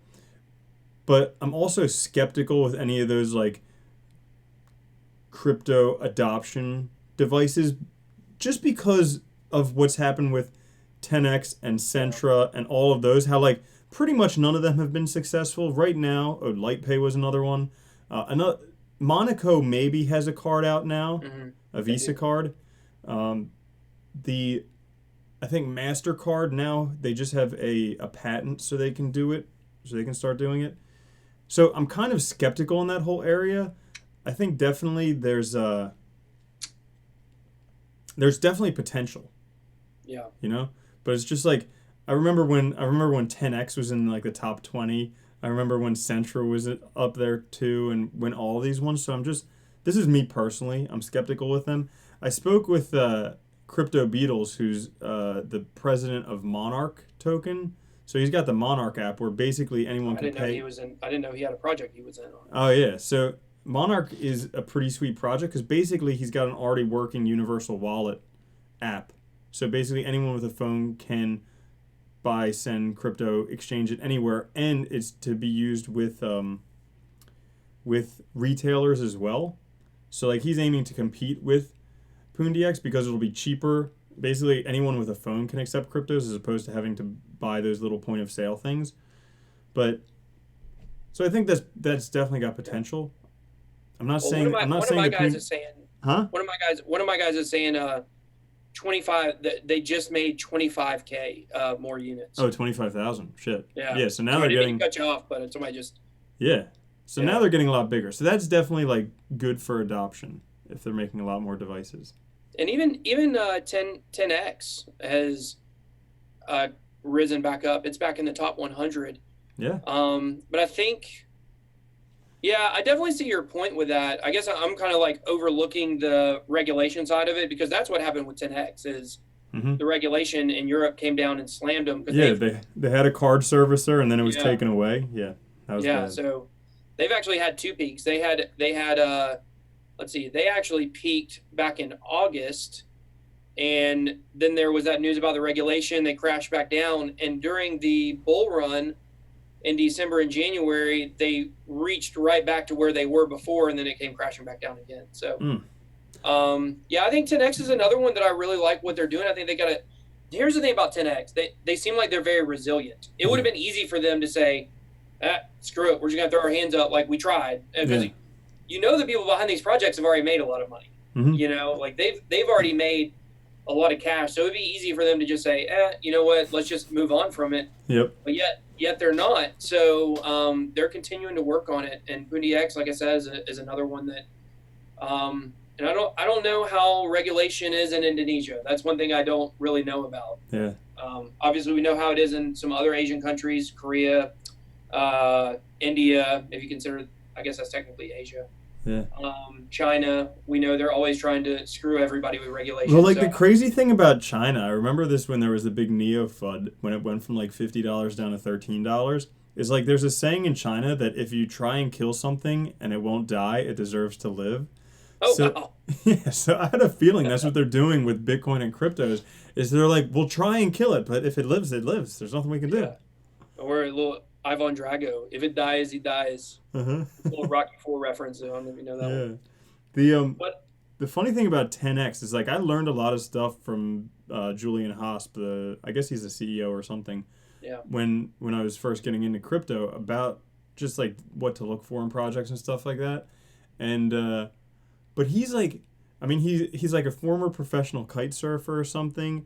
but I'm also skeptical with any of those like crypto adoption devices, just because of what's happened with 10x and Centra and all of those. How like pretty much none of them have been successful right now. LightPay was another one. Another Monaco maybe has a card out now, a Visa card. I think MasterCard now, they just have a patent so they can do it, so they can start doing it. So I'm kind of skeptical in that whole area. I think definitely there's definitely potential. Yeah. You know? But it's just like I remember when 10x was in like the top 20. I remember when Centra was up there too, and when all these ones. So this is me personally. I'm skeptical with them. I spoke with Crypto Beatles, who's the president of Monarch Token. So he's got the Monarch app where basically anyone can pay. I didn't know he had a project he was in on. Oh yeah, so Monarch is a pretty sweet project because basically he's got an already working universal wallet app. So basically anyone with a phone can buy, send crypto, exchange it anywhere, and it's to be used with retailers as well. So like he's aiming to compete with PundiX because it'll be cheaper. Basically anyone with a phone can accept cryptos as opposed to having to buy those little point of sale things. But so I think that's definitely got potential. I'm not saying one of my guys is saying 25. They just made 25K more units. Oh, 25,000. Shit. Yeah. So now they're getting. Cut you off, but somebody just. Yeah. So now they're getting a lot bigger. So that's definitely like good for adoption if they're making a lot more devices. And even 10x has risen back up. It's back in the top 100. Yeah. But I think. Yeah, I definitely see your point with that. I guess I'm kind of like overlooking the regulation side of it because that's what happened with 10x is the regulation in Europe came down and slammed them. Yeah, they had a card servicer and then it was taken away. Yeah, that was bad. So they've actually had 2 peaks. They had let's see, they actually peaked back in August, and then there was that news about the regulation. They crashed back down, and during the bull run in December and January, they reached right back to where they were before, and then it came crashing back down again. So Yeah, I think 10x is another one that I really like what they're doing. I think they got to. Here's the thing about 10x. They seem like they're very resilient. It would have been easy for them to say, screw it, we're just going to throw our hands up like we tried. Because you know the people behind these projects have already made a lot of money. Mm-hmm. You know, like they've already made a lot of cash. So it'd be easy for them to just say, you know what, let's just move on from it. Yep. But yet they're not. So they're continuing to work on it. And Pundi X, like I said, is another one that and I don't know how regulation is in Indonesia. That's one thing I don't really know about. Yeah. Obviously, we know how it is in some other Asian countries, Korea, India, if you consider, I guess that's technically Asia. Yeah. China, we know they're always trying to screw everybody with regulation. Well, like the crazy thing about China, I remember this when there was the big Neo FUD, when it went from like $50 down to $13, is like there's a saying in China that if you try and kill something and it won't die, it deserves to live. Oh, wow. Yeah, so I had a feeling that's what they're doing with Bitcoin and cryptos, is they're like, we'll try and kill it, but if it lives, it lives. There's nothing we can do. Yeah. Or a little Ivan Drago. If it dies, he dies. Uh-huh. A little Rocky IV reference. I don't know if you know that one. The funny thing about 10x is like I learned a lot of stuff from Julian Hosp, I guess he's the CEO or something. Yeah. When I was first getting into crypto, about just like what to look for in projects and stuff like that. And but he's like, I mean, he's like a former professional kite surfer or something.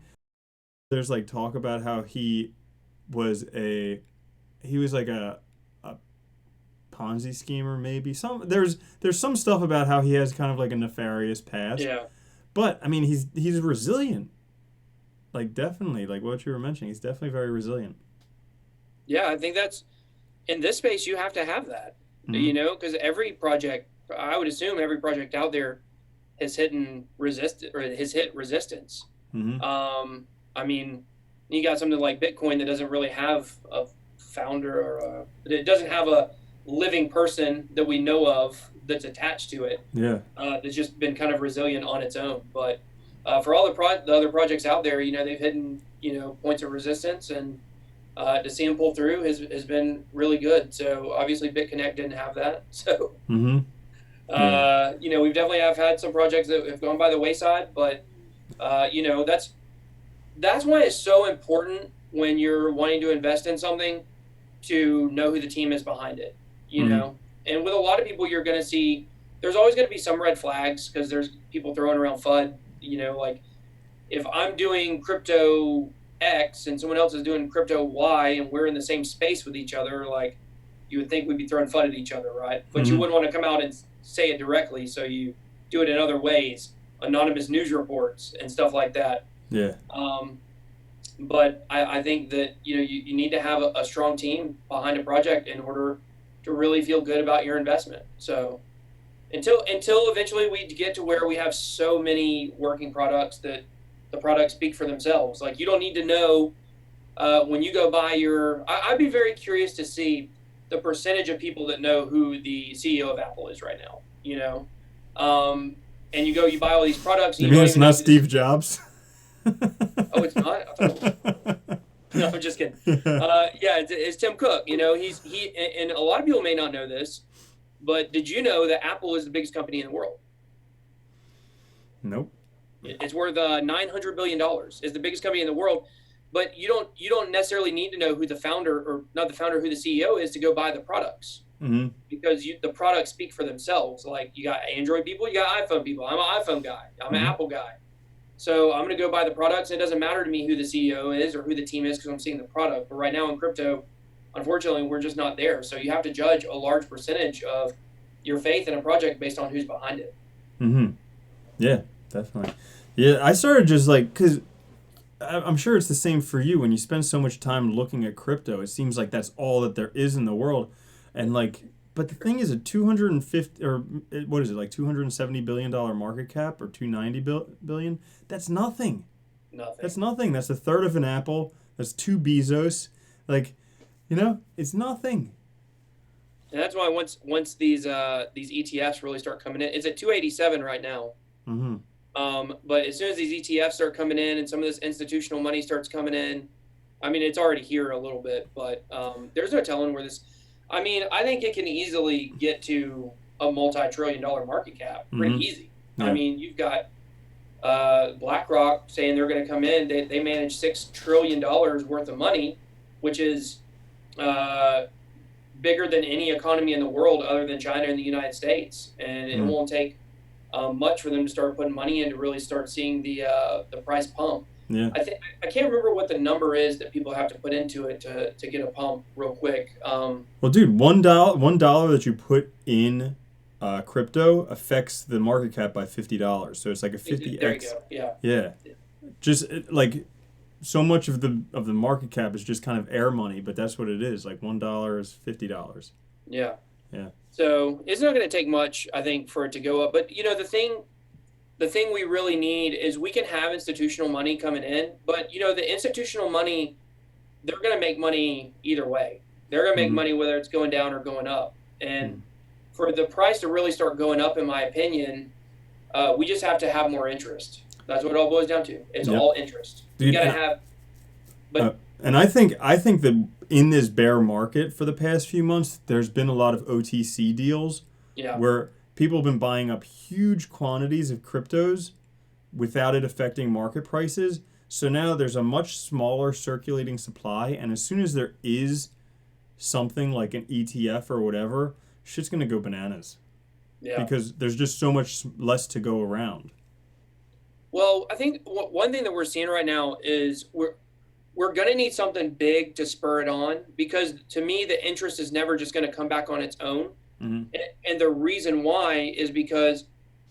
There's like talk about how he was like a Ponzi schemer, maybe. There's some stuff about how he has kind of like a nefarious past. Yeah. But I mean, he's resilient. Like definitely, like what you were mentioning, he's definitely very resilient. Yeah, I think that's in this space you have to have that. Mm-hmm. You know, because every project, I would assume every project out there has hit resistance. Mm-hmm. I mean, you got something like Bitcoin that doesn't really have a founder or it doesn't have a living person that we know of that's attached to it. Yeah. That's just been kind of resilient on its own. But for all the other projects out there, you know, they've hit points of resistance, and to see them pull through has been really good. So obviously BitConnect didn't have that. So mm-hmm. We've definitely had some projects that have gone by the wayside, but that's why it's so important when you're wanting to invest in something to know who the team is behind it, you mm-hmm. know? And with a lot of people, you're going to see, there's always going to be some red flags because there's people throwing around FUD, you know, like if I'm doing crypto X and someone else is doing crypto Y and we're in the same space with each other, like you would think we'd be throwing FUD at each other, right? But mm-hmm. you wouldn't want to come out and say it directly, so you do it in other ways, anonymous news reports and stuff like that. Yeah. But I think that you need to have a strong team behind a project in order to really feel good about your investment. So until eventually we get to where we have so many working products that the products speak for themselves. Like you don't need to know when you go buy I'd be very curious to see the percentage of people that know who the CEO of Apple is right now, you know? And you buy all these products. You mean it's not Steve Jobs? Oh, it's not? No, I'm just kidding. It's Tim Cook. You know, and a lot of people may not know this, but did you know that Apple is the biggest company in the world? Nope. It's worth $900 billion. It's the biggest company in the world. But you don't necessarily need to know who the founder, or not the founder, who the CEO is to go buy the products. Mm-hmm. Because the products speak for themselves. Like you got Android people, you got iPhone people. I'm an iPhone guy. I'm an Apple guy. So I'm going to go buy the products. It doesn't matter to me who the CEO is or who the team is because I'm seeing the product. But right now in crypto, unfortunately, we're just not there. So you have to judge a large percentage of your faith in a project based on who's behind it. Mm-hmm. Yeah, definitely. Yeah, I started just like, because I'm sure it's the same for you. When you spend so much time looking at crypto, it seems like that's all that there is in the world. And like, but the thing is, a $270 billion market cap or $290 billion, that's nothing. That's nothing. That's a third of an Apple. That's 2 Bezos. Like, it's nothing. And that's why once these ETFs really start coming in, it's at 287 right now. Mm-hmm. But as soon as these ETFs start coming in and some of this institutional money starts coming in, I mean, it's already here a little bit, but there's no telling where this. I mean, I think it can easily get to a multi-trillion-dollar market cap pretty mm-hmm. easy. Yeah. I mean, you've got BlackRock saying they're going to come in. They manage $6 trillion worth of money, which is bigger than any economy in the world other than China and the United States. And it won't take much for them to start putting money in to really start seeing the price pump. Yeah. I can't remember what the number is that people have to put into it to get a pump real quick. Well, dude, $1 that you put in crypto affects the market cap by $50. So it's like a 50x. There you go. Yeah. Yeah. Just like so much of the market cap is just kind of air money, but that's what it is. Like $1 is $50. Yeah. Yeah. So it's not going to take much, I think, for it to go up. But you know, the thing we really need is we can have institutional money coming in, but you know, the institutional money, they're going to make money either way. They're going to make money whether it's going down or going up. And for the price to really start going up, in my opinion, we just have to have more interest. That's what it all boils down to. It's all interest. Dude, you got to have. But and I think that in this bear market for the past few months, there's been a lot of OTC deals where people have been buying up huge quantities of cryptos without it affecting market prices. So now there's a much smaller circulating supply, and as soon as there is something like an ETF or whatever, shit's going to go bananas. Yeah. Because there's just so much less to go around. Well, I think one thing that we're seeing right now is we're going to need something big to spur it on, because to me, the interest is never just going to come back on its own. And the reason why is because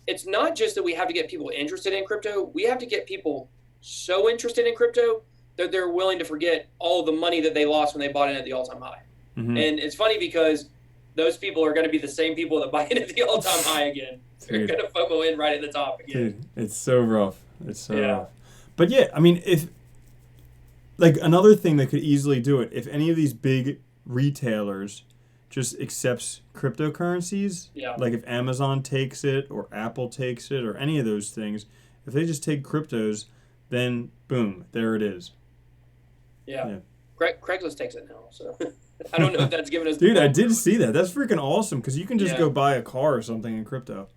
it's not just that we have to get people interested in crypto. We have to get people so interested in crypto that they're willing to forget all the money that they lost when they bought in at the all-time high. And it's funny because those people are going to be the same people that buy in at the all-time high again. They're going to FOMO in right at the top again. Dude, it's so rough. It's so rough. But yeah, I mean, if like another thing that could easily do it, if any of these big retailers just accepts cryptocurrencies, like if Amazon takes it or Apple takes it or any of those things, if they just take cryptos, then boom, there it is. Yeah. Craigslist takes it now, so I don't know if that's given us. Dude, I did see that. That's freaking awesome, because you can just go buy a car or something in crypto.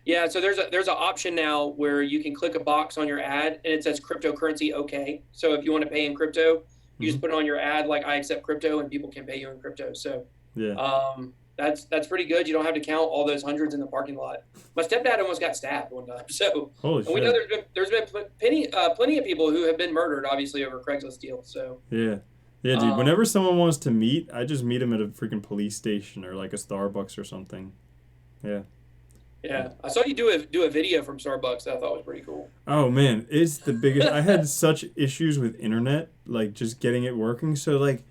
Yeah, so there's an option now where you can click a box on your ad and it says cryptocurrency okay. So if you want to pay in crypto, you just put it on your ad like I accept crypto, and people can pay you in crypto. So that's pretty good. You don't have to count all those hundreds in the parking lot. My stepdad almost got stabbed one time. So we know there's been plenty of people who have been murdered, obviously, over Craigslist deals. So yeah, dude. Whenever someone wants to meet, I just meet them at a freaking police station or like a Starbucks or something. Yeah, I saw you do a video from Starbucks that I thought was pretty cool. Oh man, it's the biggest. I had such issues with internet, like just getting it working. So like,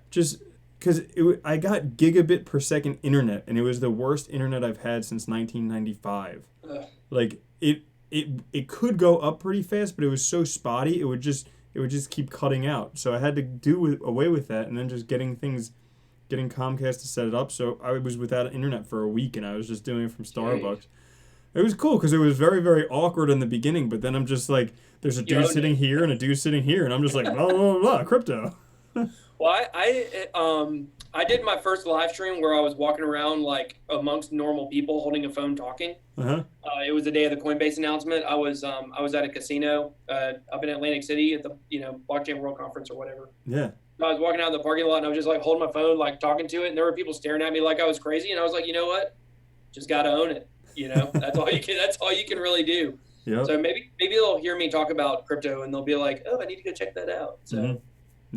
just because I got gigabit per second internet, and it was the worst internet I've had since 1995. Like it could go up pretty fast, but it was so spotty. It would just keep cutting out. So I had to do away with that, and then just getting Comcast to set it up. So I was without internet for a week, and I was just doing it from Starbucks. It was cool because it was very, very awkward in the beginning, but then I'm just like, there's a dude sitting here and a dude sitting here, and I'm just like, blah, blah, blah, crypto. Well, I did my first live stream where I was walking around like amongst normal people holding a phone talking. It was the day of the Coinbase announcement. I was at a casino up in Atlantic City at the Blockchain World Conference or whatever. Yeah. I was walking out in the parking lot and I was just like holding my phone, like talking to it, and there were people staring at me like I was crazy, and I was like, you know what? Just gotta own it. That's all you can. That's all you can really do. Yep. So maybe they'll hear me talk about crypto and they'll be like, oh, I need to go check that out. So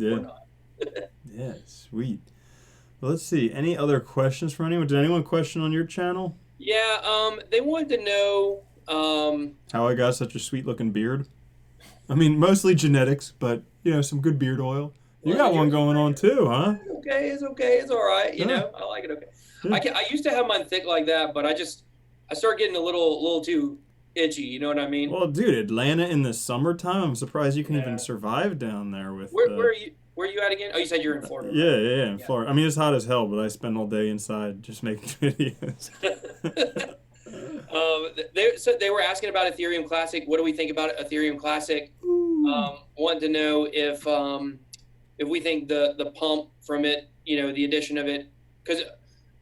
or not. Yeah, sweet. Well, let's see. Any other questions from anyone? Did anyone question on your channel? Yeah, they wanted to know how I got such a sweet looking beard. I mean, mostly genetics, but some good beard oil. You got one going on too, huh? It's okay. It's all right. I like it. Okay. I used to have mine thick like that, but I started getting a little too itchy. You know what I mean? Well, dude, Atlanta in the summertime. I'm surprised you can even survive down there with. Where are you? Where are you at again? Oh, you said you're in Florida. Yeah, in Florida. I mean, it's hot as hell, but I spend all day inside just making videos. They were asking about Ethereum Classic. What do we think about Ethereum Classic? Wanted to know if we think the pump from it, the addition of it, because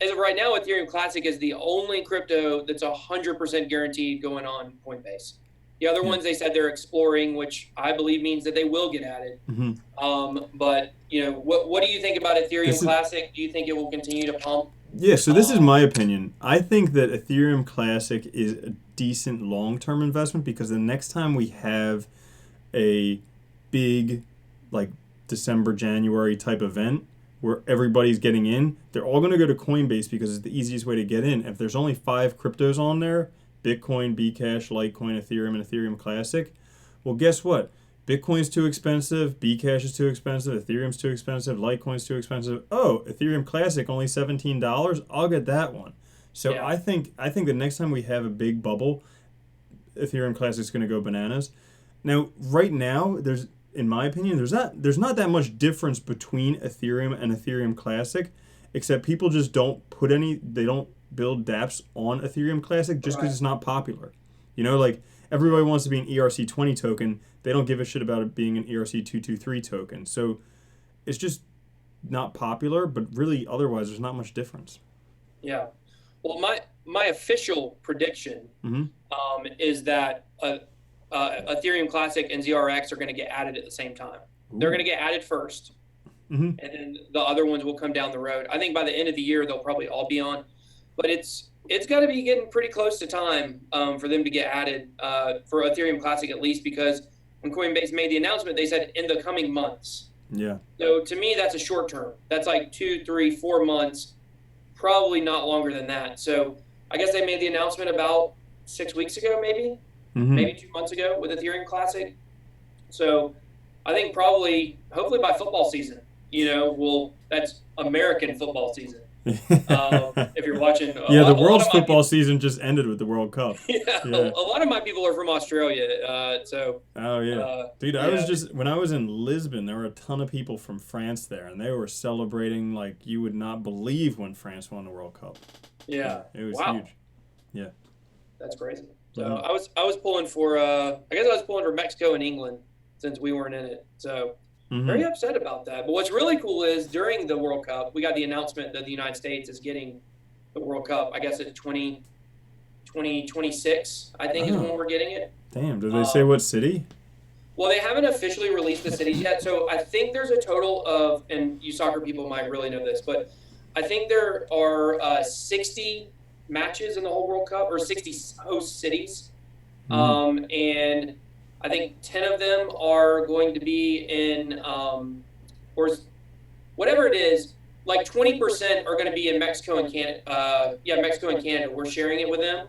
as of right now, Ethereum Classic is the only crypto that's 100% guaranteed going on Coinbase. The other ones they said they're exploring, which I believe means that they will get added. But what do you think about Ethereum Classic? Do you think it will continue to pump? Yeah, so this is my opinion. I think that Ethereum Classic is a decent long-term investment because the next time we have a big, like, December, January type event where everybody's getting in, they're all going to go to Coinbase because it's the easiest way to get in. If there's only 5 cryptos on there, Bitcoin, Bcash, Litecoin, Ethereum, and Ethereum Classic, well, guess what? Bitcoin's too expensive, Bcash is too expensive, Ethereum's too expensive, Litecoin's too expensive. Oh, Ethereum Classic only $17. I'll get that one. So yeah. I think the next time we have a big bubble, Ethereum Classic's going to go bananas. Now, right now, in my opinion, there's not that much difference between Ethereum and Ethereum Classic, except people just don't build dApps on Ethereum Classic just because it's not popular. Like everybody wants to be an ERC20 token. They don't give a shit about it being an ERC223 token. So it's just not popular, but really otherwise there's not much difference. Yeah. Well, my official prediction is that Ethereum Classic and ZRX are going to get added at the same time. Ooh. They're going to get added first, and then the other ones will come down the road. I think by the end of the year they'll probably all be on, but it's got to be getting pretty close to time for them to get added for Ethereum Classic at least, because when Coinbase made the announcement, they said in the coming months. Yeah. So to me, that's a short term. That's like 2, 3, 4 months, probably not longer than that. So I guess they made the announcement about 6 weeks ago, maybe 2 months ago with Ethereum Classic. So I think hopefully by football season, that's American football season. If you're watching, the world's football season just ended with the World Cup. Yeah. A lot of my people are from Australia, so. Oh yeah, dude! When I was in Lisbon, there were a ton of people from France there, and they were celebrating like you would not believe when France won the World Cup. Yeah, it was huge. Yeah, that's crazy. So I was pulling for Mexico and England since we weren't in it. So. Very upset about that. But what's really cool is during the World Cup, we got the announcement that the United States is getting the World Cup. I guess it's 2026, I think, is when we're getting it. Damn, did they say what city? Well, they haven't officially released the cities yet. So I think there's a total of, and you soccer people might really know this, but I think there are 60 matches in the whole World Cup, or 60 host cities. And I think 10 of them are going to be in, or whatever it is, like 20% are going to be in Mexico and Canada. Mexico and Canada. We're sharing it with them.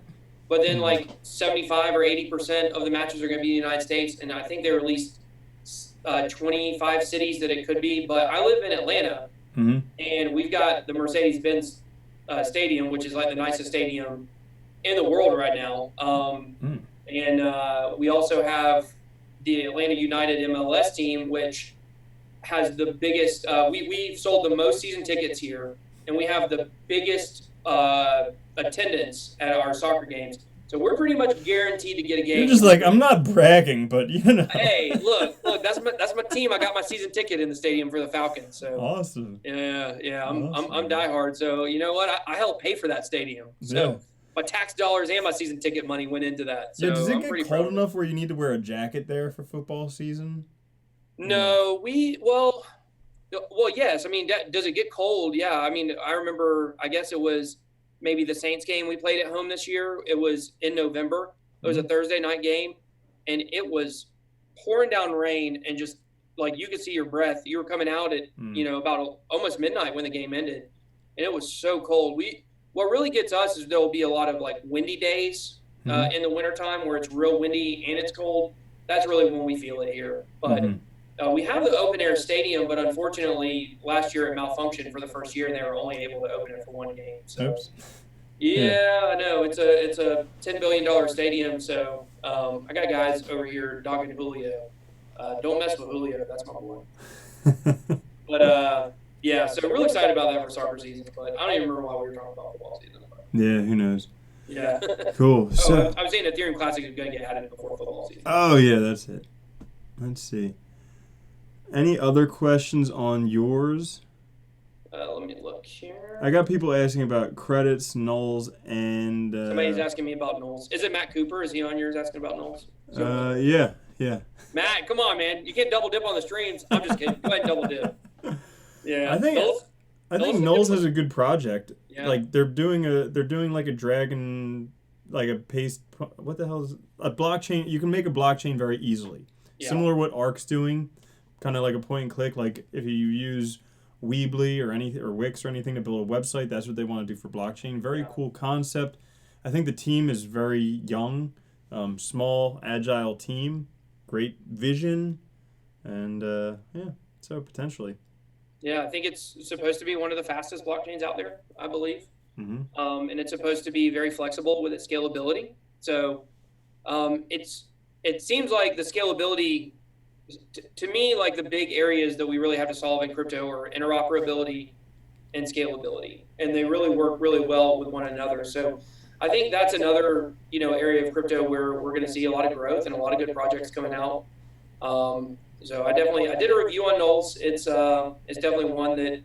But then like 75 or 80% of the matches are going to be in the United States. And I think there are at least 25 cities that it could be. But I live in Atlanta, and we've got the Mercedes-Benz Stadium, which is like the nicest stadium in the world right now. And we also have the Atlanta United MLS team, which has the biggest we've sold the most season tickets here, and we have the biggest attendance at our soccer games. So we're pretty much guaranteed to get a game. You're just like, I'm not bragging, but Hey, look, that's my team. I got my season ticket in the stadium for the Falcons. So awesome. Yeah, I'm diehard. So you know what? I helped pay for that stadium. So my tax dollars and my season ticket money went into that. So does it get cold enough where you need to wear a jacket there for football season? No, well, yes. I mean, does it get cold? Yeah. I mean, I remember, I guess it was maybe the Saints game we played at home this year. It was in November. It was a Thursday night game, and it was pouring down rain, and just like you could see your breath. You were coming out at about almost midnight when the game ended, and it was so cold. What really gets us is there will be a lot of like windy days in the wintertime where it's real windy and it's cold. That's really when we feel it here. But we have the open air stadium, but unfortunately last year it malfunctioned for the first year, and they were only able to open it for one game. So I know it's a $10 billion stadium. So I got guys over here dogging Julio. Don't mess with Julio. That's my boy. But so we're really excited about that for soccer season. But I don't even remember why we were talking about football season. Yeah, who knows? Yeah. Cool. So I was saying Ethereum Classic is going to get added before football season. Oh yeah, that's it. Let's see. Any other questions on yours? Let me look here. I got people asking about credits, nulls, and Somebody's asking me about Knowles. Is it Matt Cooper? Is he on yours asking about Knowles? yeah. Matt, come on, man. You can't double dip on the streams. I'm just kidding. Go ahead and double dip. Yeah. I think Knowles has a good project. Yeah. Like they're doing like a dragon, like a paste. What the hell is a blockchain? You can make a blockchain very easily. Yeah. Similar to what Ark's doing, kind of like a point and click. Like if you use Weebly or Wix or anything to build a website, that's what they want to do for blockchain. Very cool concept. I think the team is very young, small, agile team, great vision, and so potentially. Yeah, I think it's supposed to be one of the fastest blockchains out there, I believe. Mm-hmm. And it's supposed to be very flexible with its scalability. So it seems like the scalability, to me, like the big areas that we really have to solve in crypto are interoperability and scalability. And they really work really well with one another. So I think that's another, area of crypto where we're going to see a lot of growth and a lot of good projects coming out. So I did a review on Knowles. It's definitely one that,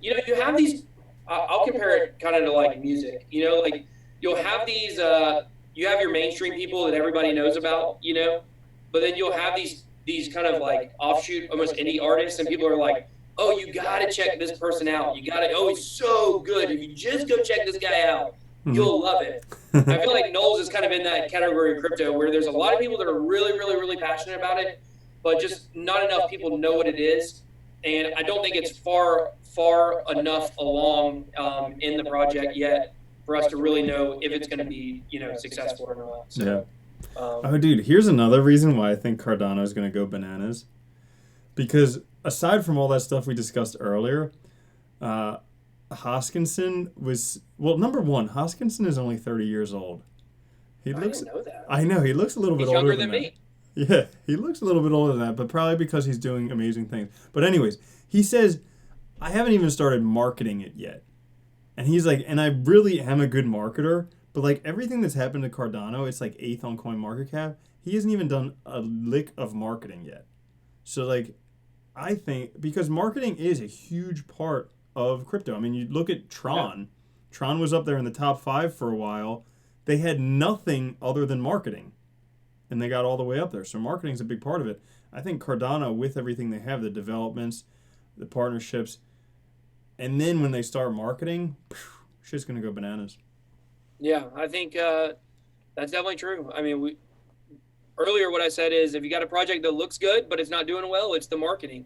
you have these, I'll compare it kind of to like music, like you'll have these, you have your mainstream people that everybody knows about, but then you'll have these kind of like offshoot, almost indie artists, and people are like, oh, you got to check this person out. Oh, he's so good. If you just go check this guy out, you'll love it. I feel like Knowles is kind of in that category of crypto where there's a lot of people that are really, really, really passionate about it, but just not enough people know what it is. And I don't think it's far enough along in the project yet for us to really know if it's going to be, successful or not. So, yeah. Oh, dude, here's another reason why I think Cardano is going to go bananas. Because aside from all that stuff we discussed earlier, Hoskinson was, well, number one, Hoskinson is only 30 years old. I didn't know that. I know, he looks a little bit older younger than me. Yeah, he looks a little bit older than that, but probably because he's doing amazing things. But anyways, he says, I haven't even started marketing it yet. And he's like, and I really am a good marketer, but like everything that's happened to Cardano, it's like 8th on CoinMarketCap. He hasn't even done a lick of marketing yet. So like, I think, because marketing is a huge part of crypto. I mean, you look at Tron. Yeah. Tron was up there in the top 5 for a while. They had nothing other than marketing. And they got all the way up there. So marketing is a big part of it. I think Cardano, with everything they have, the developments, the partnerships, and then when they start marketing, shit's going to go bananas. Yeah, I think that's definitely true. I mean, earlier what I said is if you got a project that looks good, but it's not doing well, it's the marketing.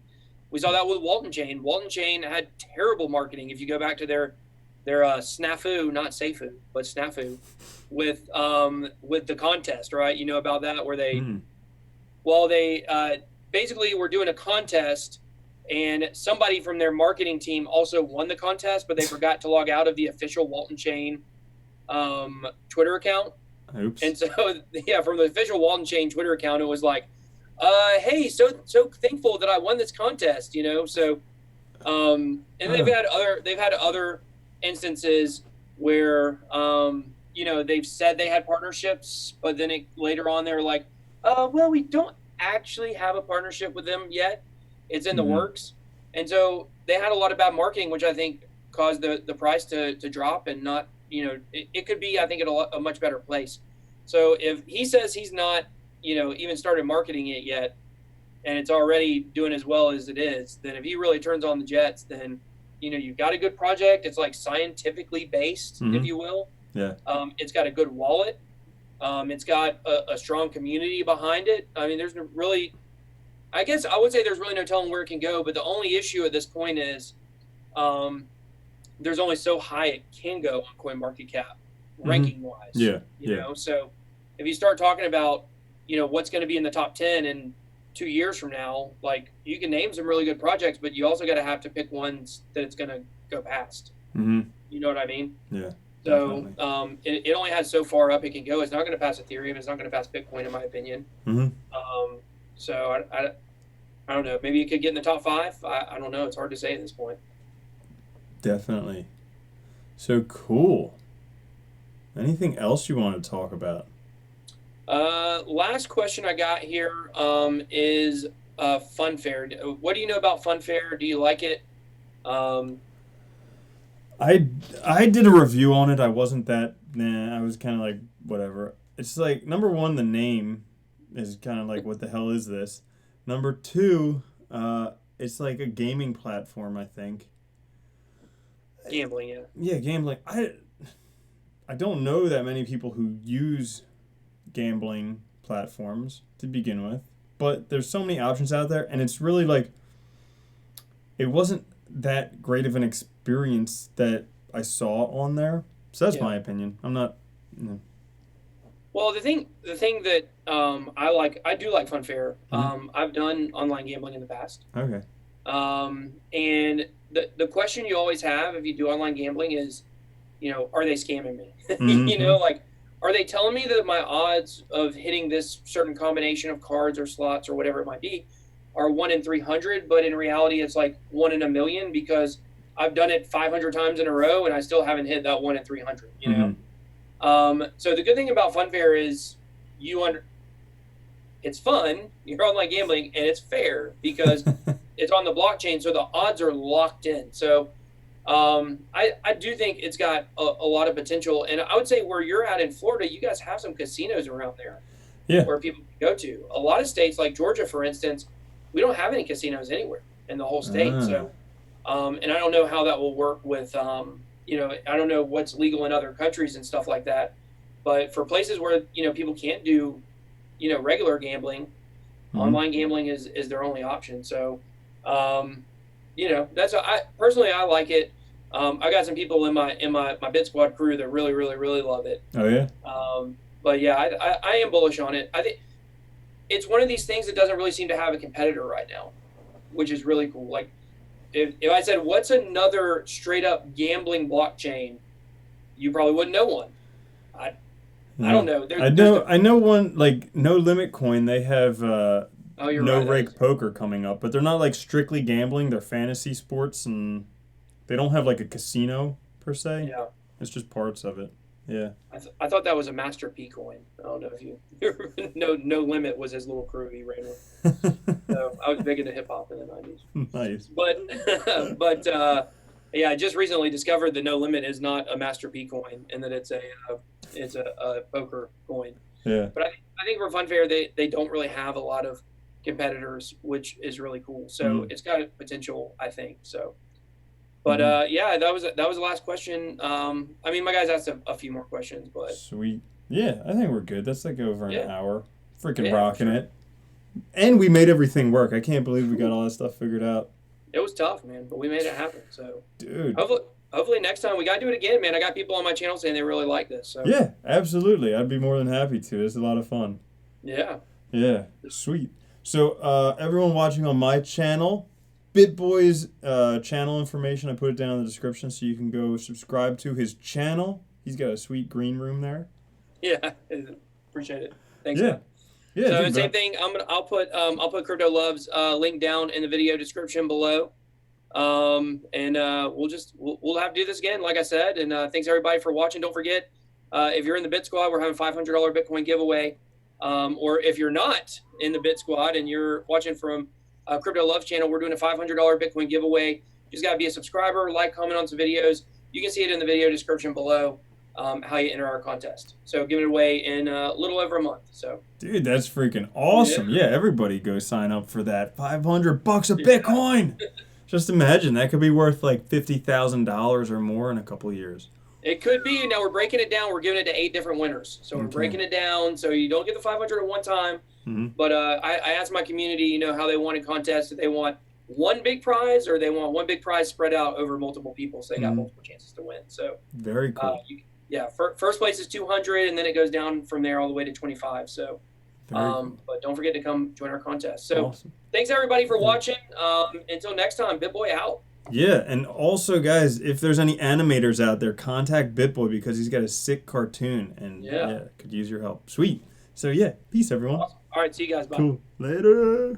We saw that with Walton Chain. Walton Chain had terrible marketing. If you go back to their snafu, not Seifu, but snafu, with the contest, right? You know about that, where they, they basically were doing a contest, and somebody from their marketing team also won the contest, but they forgot to log out of the official Walton Chain Twitter account. Oops. And so, yeah, from the official Walton Chain Twitter account, it was like, hey, so thankful that I won this contest, So, and they've had other instances where, they've said they had partnerships, but then later on they're like, well, we don't actually have a partnership with them yet. It's in the works. And so they had a lot of bad marketing, which I think caused the price to drop and not, it could be, I think, at a much better place. So if he says he's not, even started marketing it yet, and it's already doing as well as it is, then if he really turns on the jets, then, you've got a good project. It's like scientifically based, if you will. Yeah. It's got a good wallet. It's got a strong community behind it. I mean, I guess I would say there's really no telling where it can go, but the only issue at this point is there's only so high it can go on CoinMarketCap, ranking-wise. Yeah. You know, so if you start talking about, what's going to be in the top 10 in 2 years from now, like, you can name some really good projects, but you also got to have to pick ones that it's going to go past. You know what I mean? Yeah. So it only has so far up it can go. It's not going to pass Ethereum. It's not going to pass Bitcoin, in my opinion. So I don't know. Maybe it could get in the top 5. I don't know. It's hard to say at this point. Definitely. So cool. Anything else you want to talk about? Last question I got here is Funfair. What do you know about Funfair? Do you like it? I did a review on it. I wasn't that. Nah, I was kind of like whatever. It's like number one, the name is kind of like what the hell is this? Number two, it's like a gaming platform. I think. Gambling, yeah. Yeah, gambling. I don't know that many people who use gambling platforms to begin with, but there's so many options out there, and it's really like it wasn't that great of an experience that I saw on there. So that's my opinion. I'm not. You know. Well, the thing that I do like Funfair. I've done online gambling in the past. Okay. And the question you always have if you do online gambling is, are they scamming me? Like, are they telling me that my odds of hitting this certain combination of cards or slots or whatever it might be are 1 in 300, but in reality it's like 1 in a million because I've done it 500 times in a row and I still haven't hit that 1 in 300. So the good thing about Funfair is it's fun. You're online gambling and it's fair because it's on the blockchain, so the odds are locked in. So I do think it's got a lot of potential. And I would say where you're at in Florida, you guys have some casinos around there where people can go to. A lot of states like Georgia, for instance, we don't have any casinos anywhere in the whole state. So, and I don't know how that will work with, I don't know what's legal in other countries and stuff like that. But for places where, people can't do, regular gambling, online gambling is their only option. So, that's I personally like it. I got some people in my Bit Squad crew that really, really, really love it. Oh yeah. But yeah, I am bullish on it. I think it's one of these things that doesn't really seem to have a competitor right now, which is really cool. Like if I said, what's another straight up gambling blockchain, you probably wouldn't know one. I don't know. I know one, like No Limit Coin. They have No right, Rake Poker coming up, but they're not like strictly gambling. They're fantasy sports, and they don't have like a casino per se. Yeah, it's just parts of it. Yeah. I thought that was a Master P coin. I don't know if you No Limit was his little crew he ran with. So I was big into hip hop in the 90s. Nice. But yeah, I just recently discovered that No Limit is not a Master P coin and that it's a poker coin. Yeah. But I think for Funfair they don't really have a lot of competitors, which is really cool. So it's got potential, I think. So. But yeah, that was the last question. I mean, my guys asked a few more questions, but sweet. Yeah, I think we're good. That's like over an hour. Freaking rocking it. And we made everything work. I can't believe we got all that stuff figured out. It was tough, man, but we made it happen. So, dude, hopefully next time we gotta do it again, man. I got people on my channel saying they really like this. So yeah, absolutely. I'd be more than happy to. It's a lot of fun. Yeah. Yeah. Sweet. So everyone watching on my channel, BitBoy's channel information, I put it down in the description so you can go subscribe to his channel. He's got a sweet green room there. Yeah, appreciate it. Thanks. Yeah. Man. Yeah. So same thing. I'll put Crypto Love's link down in the video description below. And we'll have to do this again, like I said. And thanks everybody for watching. Don't forget, if you're in the Bit Squad, we're having $500 Bitcoin giveaway. Or if you're not in the Bit Squad and you're watching from Crypto Love's channel, we're doing a $500 Bitcoin giveaway. Just got to be a subscriber, like, comment on some videos. You can see it in the video description below, how you enter our contest. So giving it away in a little over a month. So, dude, that's freaking awesome. Yeah, everybody go sign up for that. $500 of Bitcoin. Just imagine that could be worth like $50,000 or more in a couple of years. It could be. Now we're breaking it down. We're giving it to 8 different winners. So we're breaking it down so you don't get the 500 at one time. But I asked my community, how they want a contest. Do they want one big prize or they want one big prize spread out over multiple people so they got multiple chances to win. So very cool. First place is 200 and then it goes down from there all the way to 25. So cool. But don't forget to come join our contest. So thanks everybody for watching. Until next time, BitBoy out. Yeah, and also guys, if there's any animators out there, contact BitBoy because he's got a sick cartoon and could use your help. Sweet. So yeah, peace everyone. Awesome. All right, see you guys. Bye. Cool. Later.